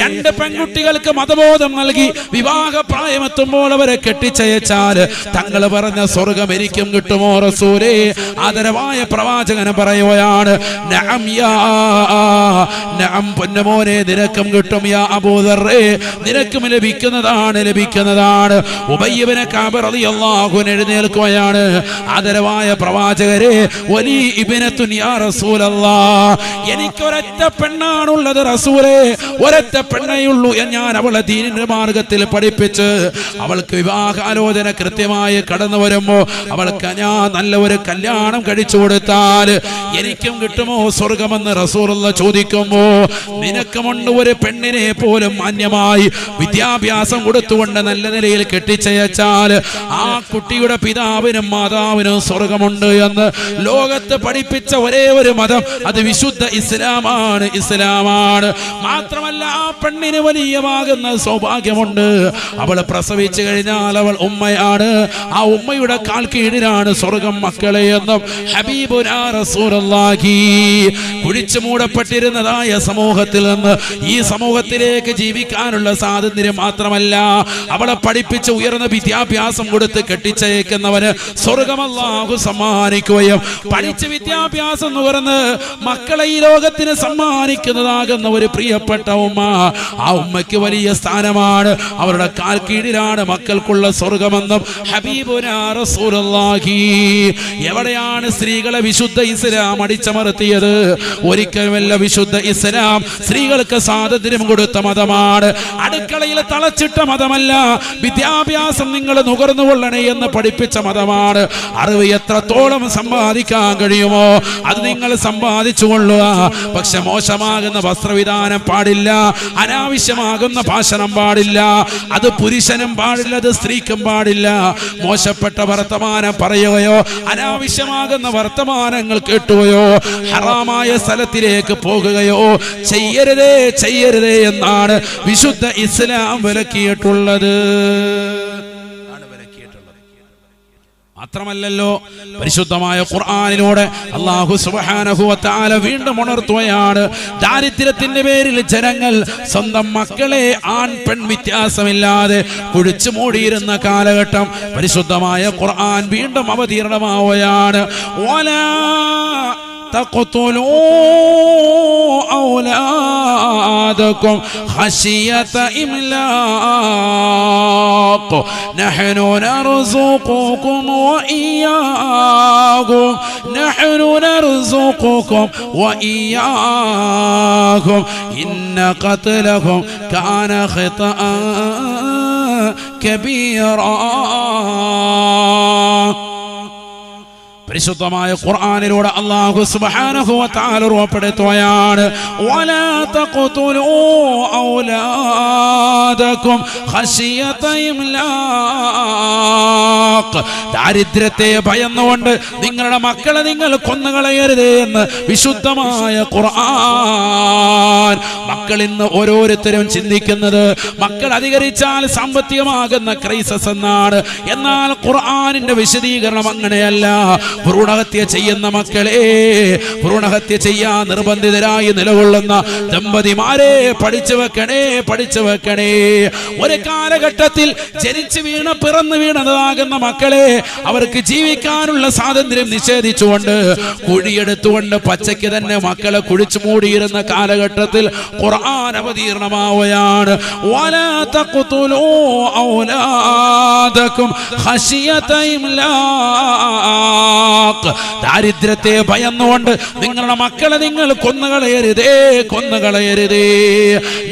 2 പെൺകുട്ടികൾക്ക് മതബോധം നൽകി വിവാഹ പ്രായമെത്തുമ്പോൾ അവരെ കെട്ടിച്ചയച്ചാൽ തങ്ങൾ പറഞ്ഞ സ്വർഗം എനിക്കും കിട്ടുമോ റസൂലേ? ആദരവായ പ്രവാചകൻ പറയുകയാണ്, നഅം യാ നഅം, പൊന്നുമോനെ നിനക്കും കിട്ടും, യാ അബൂദർ, നിനക്കും ലഭിക്കുന്നതാണ്. ഉബയ്യ് ഇബ്നു കഅബ് റളിയല്ലാഹു അൻഹു എഴുന്നേൽക്കുകയാണ്, ആദരവായ പ്രവാചകരെ, വലി ഇബ്നത്തുൻ യാ റസൂലല്ലാഹ്, എനിക്കൊരൊറ്റ പെണ്ണാണുള്ളത് റസൂലേ, ഒരൊറ്റ പെണ്ണേയുള്ളൂ. ഞാൻ അവളെ ദീനിന്റെ മാർഗത്തിൽ പഠിപ്പിച്ച് അവൾക്ക് വിവാഹാലോചന കൃത്യമായി കടന്നു വരുമ്പോ അവൾക്ക് ഞാൻ നല്ല ഒരു കല്യാണം കഴിച്ചു കൊടുത്താൽ എനിക്കും കിട്ടുമോ സ്വർഗമെന്ന് റസൂലുള്ളാഹി ചോദിക്കുമ്പോ, നിനക്കുമുണ്ട് ഒരു പെണ്ണിനെ പോലും മാന്യമായി വിദ്യാഭ്യാസം കൊടുത്തുകൊണ്ട് നല്ല നിലയിൽ കെട്ടിച്ചയച്ചാൽ ആ കുട്ടിയുടെ പിതാവിനും മാതാവിനും സ്വർഗമുണ്ട് എന്ന് ലോകത്ത് പഠിപ്പിച്ച ഒരേ ഒരു മതം അത് വിശുദ്ധ ഇസ്ലാമാണ്. മാത്രമല്ല, ആ പെണ്ണിന് വലിയമാകുന്ന സൗഭാഗ്യമുണ്ട്. അവൾ പ്രസവിച്ചു കഴിഞ്ഞാൽ അവൾ ഉമ്മയാണ്, ആ ഉമ്മയുടെ കാൽ കീഴിലാണ് സ്വർഗം മക്കളെ എന്നും ഹബീബുനാ റസൂലുള്ളാഹി. കുഴിച്ചു മൂടപ്പെട്ടിരുന്നതായ സമൂഹത്തിൽ നിന്ന് ഈ സമൂഹത്തിലേക്ക് ജീവിക്കാനുള്ള സ്വാതന്ത്ര്യം മാത്രമല്ല, അവളെ പഠിപ്പിച്ച് ഉയർന്ന വിദ്യാഭ്യാസം കൊടുത്ത് കെട്ടിച്ചയക്കുന്നവന് സ്വർഗം അല്ലാഹു സമ്മാനിക്കുകയും പഠിച്ച് വിദ്യാഭ്യാസം നുകർന്ന് മക്കളെ ഈ ലോകത്തിന് സമ്മാനിക്കുന്നതാകുന്ന ഒരു പ്രിയപ്പെട്ട ഉമ്മ, ആ ഉമ്മയ്ക്ക് വലിയ സ്ഥാനമാണ്. അവരുടെ കാൽ കീഴിലാണ് മക്കൾക്കുള്ള സ്വർഗമെന്നും ഹബീബുനാ റസൂലുള്ളാഹി. എവിടെയാണ് സ്ത്രീകളെ വിശുദ്ധ ഇസ്ലാം അടിച്ചമർത്തിയത്? ഒരിക്കലുമല്ല. വിശുദ്ധ ഇസ്ലാം സ്ത്രീകൾക്ക് സ്വാതന്ത്ര്യം കൊടുത്ത മതമാണ്. അടുക്കളയിൽ തളച്ചിട്ട മതമല്ല. വിദ്യാഭ്യാസം നിങ്ങൾ നുകർന്നുകൊള്ളണേ എന്ന് പഠിപ്പിച്ച മതമാണ്. അറിവ് എത്രത്തോളം സമ്പാദിക്കാൻ കഴിയുമോ അത് നിങ്ങൾ സമ്പാദിച്ചു കൊള്ളുക. പക്ഷെ മോശമാകുന്ന വസ്ത്രവിധാനം പാടില്ല, അനാവശ്യമാകുന്ന ഭാഷണം പാടില്ല, അത് പുരുഷനും പാടില്ല, അത് സ്ത്രീക്കും പാടില്ല. മോശപ്പെട്ട വർത്തമാനം പറയുകയോ അനാവശ്യമാകുന്ന വർത്തമാനങ്ങൾ കേട്ടുകയോ ഹറാമായ സ്ഥലത്തിലേക്ക് പോകുകയോ ചെയ്യരുതേ എന്നാണ് വിശുദ്ധ ഇസ്ലാം വിലക്കിയിട്ടുള്ളത്. മാത്രമല്ലല്ലോ, പരിശുദ്ധമായ ഖുർആനിലൂടെ അല്ലാഹു സുബ്ഹാനഹു വ തആല വീണ്ടും ഉണർത്തുകയാണ്, ദാരിദ്ര്യത്തിന്റെ പേരിൽ ജനങ്ങൾ സ്വന്തം മക്കളെ ആൺ പെൺ വ്യത്യാസമില്ലാതെ കുഴിച്ചു മൂടിയിരുന്ന കാലഘട്ടം പരിശുദ്ധമായ ഖുർആൻ വീണ്ടും അവതീർണമാവുകയാണ്. വലാ تقتلوا أولادكم خشية إملاق نحن نرزقكم وإياكم إن قتلهم كان خطأ كبيرا. പരിശുദ്ധമായ ഖുർആനിലൂടെ അല്ലാഹു സുബ്ഹാനഹു വ തആല ഉറപ്പെടുത്തുകയാണ്, വലാ തഖ്തുലൂ ഔലാദ ദാരിദ്ര്യത്തെ ഭയന്നുകൊണ്ട് നിങ്ങളുടെ മക്കളെ നിങ്ങൾ കൊന്നുകളയരുത് എന്ന് വിശുദ്ധമായ ഖുർആൻ. മക്കൾ ഇന്ന് ഓരോരുത്തരും ചിന്തിക്കുന്നത് മക്കൾ അധികരിച്ചാൽ സാമ്പത്തികമാകുന്ന ക്രൈസിസ് എന്നാണ്. എന്നാൽ ഖുർആനിന്റെ വിശദീകരണം അങ്ങനെയല്ല. ഭ്രൂണഹത്യ ചെയ്യുന്ന മക്കളെ, ഭ്രൂണഹത്യ ചെയ്യാൻ നിർബന്ധിതരായി നിലകൊള്ളുന്ന ദമ്പതിമാരെ പഠിച്ചു വെക്കണേ. ഒരു കാലഘട്ടത്തിൽ ജനിച്ചു പിറന്നു വീണതാകുന്ന മക്കളെ അവർക്ക് ജീവിക്കാനുള്ള സ്വാതന്ത്ര്യം നിഷേധിച്ചുകൊണ്ട് കുഴിയെടുത്തുകൊണ്ട് പച്ചയ്ക്ക് തന്നെ മക്കളെ കുഴിച്ചു മൂടിയിരുന്ന കാലഘട്ടത്തിൽ ഖുർആൻ അവതീർണമാവുകയാണ്. വലാ തഖ്തുലൂ ഔലാദകും ഖശിയത ഇംലാഖ്. ദാരിദ്ര്യത്തെ ഭയന്നുകൊണ്ട് നിങ്ങളുടെ മക്കളെ നിങ്ങൾ കൊന്നുകളയരുതേ.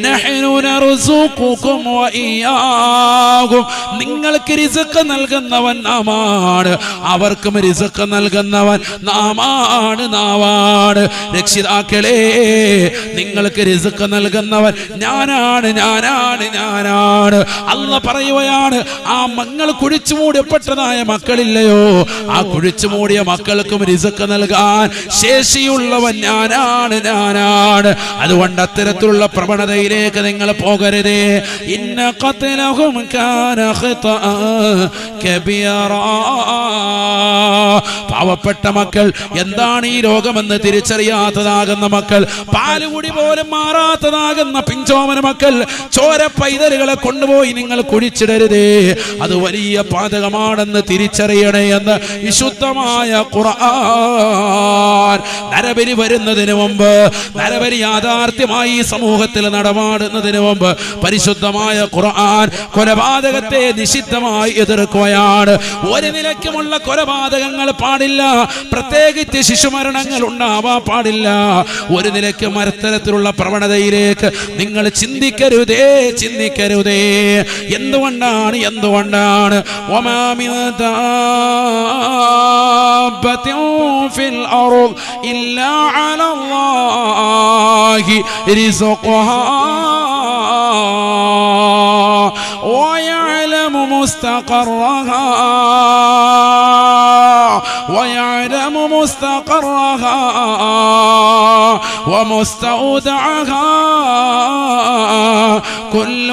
നഹ്നു നർസുഖുകും വഇയ്യാകും. നിങ്ങൾക്ക് റിസ്ക് നൽകുന്നവൻ നാമാണ്, അവർക്കും റിസ്ക് നൽകുന്നവൻ നാമാണ്. രക്ഷിതാക്കളെ, നിങ്ങൾക്ക് റിസ്ക് നൽകുന്നവൻ ഞാനാണ്. അല്ലാഹ് പറയുകയാണ്, ആ മങ്ങൾ കുഴിച്ചു മൂടപ്പെട്ടതായ മക്കളില്ലയോ, ആ കുഴിച്ചു മൂടിയ മക്കൾക്കും റിസ്ക് നൽകാൻ ശേഷിയുള്ളവൻ ഞാനാണ്. അതുകൊണ്ട് അത്തരത്തിലുള്ള പ്രവണതയിലേക്ക് നിങ്ങൾ പോകരുതേ. ഇന്ന ഖത്ലഹും കാന ഖിതഅൻ കബീറാ. പാവപ്പെട്ട മക്കൾ, എന്താണ് ഈ രോഗമെന്ന് തിരിച്ചറിയാത്തതാകുന്ന മക്കൾ, പാലുകുടി പോലും മാറാത്തതാകുന്ന പിഞ്ചോമന മക്കൾ, ചോര പൈതലുകളെ കൊണ്ടുപോയി നിങ്ങൾ കുഴിച്ചിടരുതേ. അത് വലിയ പാതകമാണെന്ന് തിരിച്ചറിയണേ എന്ന് വിശുദ്ധമായ ഖുർആൻ. നരബലി വരുന്നതിന് മുമ്പ്, നരബലി യാഥാർത്ഥ്യമായി സമൂഹത്തിൽ നടമാടുന്നതിന് മുമ്പ് പരിശുദ്ധമായ ഖുർആൻ കൊലപാതകത്തെ നിഷിദ്ധമായി എതിർക്കുകയാണ്. ഒരു നിലയ്ക്കുമുള്ള കൊലപാതകങ്ങൾ പാടില്ല, പ്രത്യേകിച്ച് ശിശുമരണങ്ങൾ ഉണ്ടാവാൻ പാടില്ല. ഒരു നിലയ്ക്കും അത്തരത്തിലുള്ള പ്രവണതയിലേക്ക് നിങ്ങൾ ചിന്തിക്കരുതേ. എന്തുകൊണ്ടാണ് വമാ മിൻ ദാബത്തിൻ ഫിൽ അർദ് ഇല്ലാ അലല്ലാഹി റിസ്ഖുഹാ ويعلم مستقرها ومستودعها كل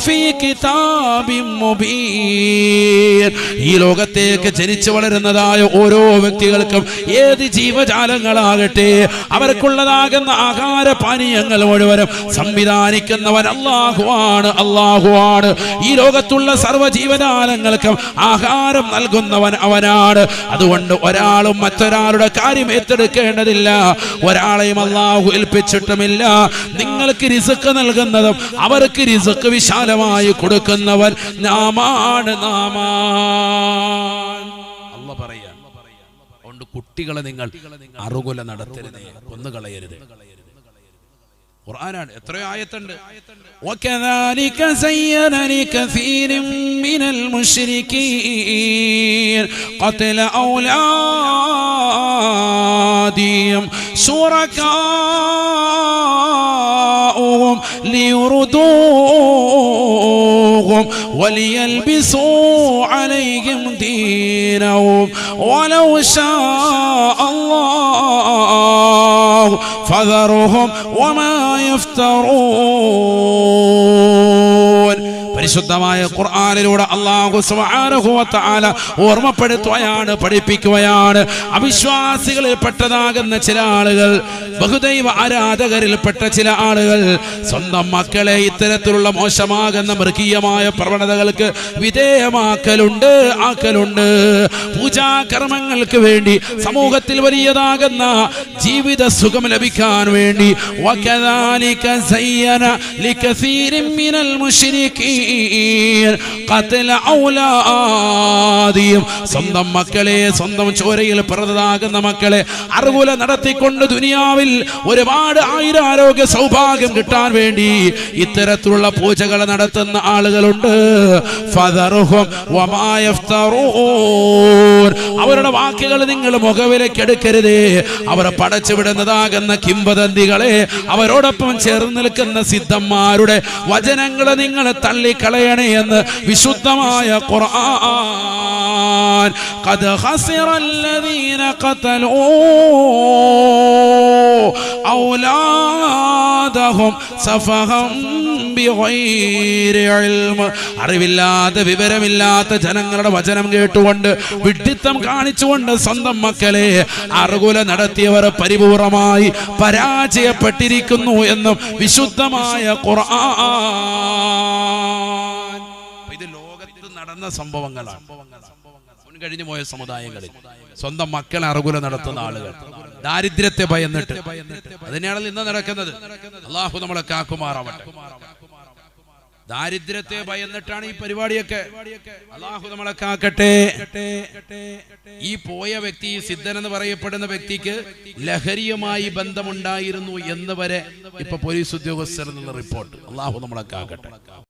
في كتاب مبين. ഈ ലോകത്തേക്ക് ജനിച്ചു വളരുന്നതായ ഓരോ വ്യക്തികൾക്കും, ഏത് ജീവജാലങ്ങളാകട്ടെ, അവർക്കുള്ളതാകുന്ന ആഹാര പാനീയങ്ങൾ മുഴുവനും സംവിധാനിക്കുന്നവൻ അല്ലാഹുവാണ്. ഈ ലോകത്തുള്ള സർവ്വ ജീവജാലങ്ങൾക്കും ആഹാരം നൽകുന്നവൻ അവനാണ്. അതുകൊണ്ട് ഒരാളും മറ്റൊരാളുടെ കാര്യം ഏറ്റെടുക്കേണ്ടതില്ല, ഒരാളെയും അല്ലാഹു ഏൽപ്പിച്ചിട്ടുമില്ല. നിങ്ങൾക്ക് റിസ്ക് നൽകുന്നതും അവർക്ക് റിസ്ക് വിശാലമായി കൊടുക്കുന്നവൻ നാമാണ്. അല്ലാഹു പറയാ, അതുകൊണ്ട് കുട്ടികളെ നിങ്ങൾ അറുകൊല നടത്തരുതേ, കൊന്നുകളയരുത്. ഖുർആനാണ്, എത്രയോ ആയത്തുണ്ട്. وكذلك زين لكثير من المشركين قتل أولادهم شركاؤهم ليردوهم وليلبسوا عليهم دينهم ولو شاء الله فذرهم وما يفترون. പരിശുദ്ധമായ ഖുർആനിലൂടെ അല്ലാഹു സുബ്ഹാനഹു വ തആല ഓർമ്മപ്പെടുത്തുകയാണ്, പഠിപ്പിക്കുകയാണ്. അവിശ്വാസികളിൽ പെട്ടതാകുന്ന ചില ആളുകൾ, ബഹുദൈവ ആരാധകരിൽപ്പെട്ട ചില ആളുകൾ സ്വന്തം മക്കളെ ഇത്തരത്തിലുള്ള മോശമാകുന്ന മൃഗീയമായ പ്രവണതകൾക്ക് വിധേയമാക്കലുണ്ട്. പൂജാകർമ്മങ്ങൾക്ക് വേണ്ടി, സമൂഹത്തിൽ വലിയതാകുന്ന ജീവിത സുഖം ലഭിക്കാൻ വേണ്ടി. വകദാലിക സയ്യന ലികസീരിൻ മിനൽ മുശ്രികീൻ ഖത്ല ഔലാദിയും സ്വന്തം മക്കളെ, സ്വന്തം ചോരയിൽ പിറന്നതാകുന്ന മക്കളെ അറുകുല നടത്തിക്കൊണ്ട് ദുനിയാവിൽ ഒരുപാട് ആയുരാരോഗ്യ സൗഭാഗ്യം കിട്ടാൻ വേണ്ടി ഇത്തരത്തിലുള്ള പൂജകൾ നടത്തുന്ന ആളുകളുണ്ട്. ഫദറുഹും വമാ യഫ്തറൂൻ. അവരുടെ വാക്കുകൾ നിങ്ങൾ മുഖവിലക്കെടുക്കരുതേ. അവർ പടച്ചുവിടുന്നതാകുന്ന കിംവദന്തികളെ, അവരോടൊപ്പം ചേർന്ന് നിൽക്കുന്ന സിദ്ധന്മാരുടെ വചനങ്ങളെ നിങ്ങൾ തള്ളിക്കളയണേ എന്ന് വിശുദ്ധമായ ഖുർആൻ. ഖദ് ഖസിറല്ലദീന ഖതലൂ ഔലാദഹും സഫഹം ബിഗൈരി ഇൽമ്. അറിവില്ലാത്ത വിവരമില്ലാത്ത ജനങ്ങളുടെ വചനം കേട്ടുകൊണ്ട് വിഡ്ഢിത്തം കാണിച്ചുകൊണ്ട് സ്വന്തം മക്കളെ അറുകുല നടത്തിയവർ പരിപൂർണമായി പരാജയപ്പെട്ടിരിക്കുന്നു എന്നും വിശുദ്ധമായ ഖുർആൻ. ഇത് ലോകത്ത് നടന്ന സംഭവങ്ങളാണ്. മുൻകഴിഞ്ഞു പോയ സമുദായങ്ങളിൽ സ്വന്തം മക്കളെ അറുകുല നടത്തുന്ന ആളുകൾ ദാരിദ്ര്യത്തെ ഭയന്നിട്ട്, അതിനെയാണല്ലോ ഇന്ന് നടക്കുന്നത്. അള്ളാഹു നമ്മളെ കാക്കുമാറാവട്ടെ. ദാരിദ്ര്യത്തെ ഭയന്നിട്ടാണ് ഈ പരിപാടിയൊക്കെ. അള്ളാഹു നമ്മളെ കാക്കട്ടെ. ഈ പോയ വ്യക്തി, സിദ്ധൻ എന്ന് പറയപ്പെടുന്ന വ്യക്തിക്ക് ലഹരിയുമായി ബന്ധമുണ്ടായിരുന്നു എന്ന് വരെ ഇപ്പൊ പോലീസ് ഉദ്യോഗസ്ഥർ എന്നുള്ള റിപ്പോർട്ട്. അള്ളാഹു നമ്മളെ കാക്കട്ടെ.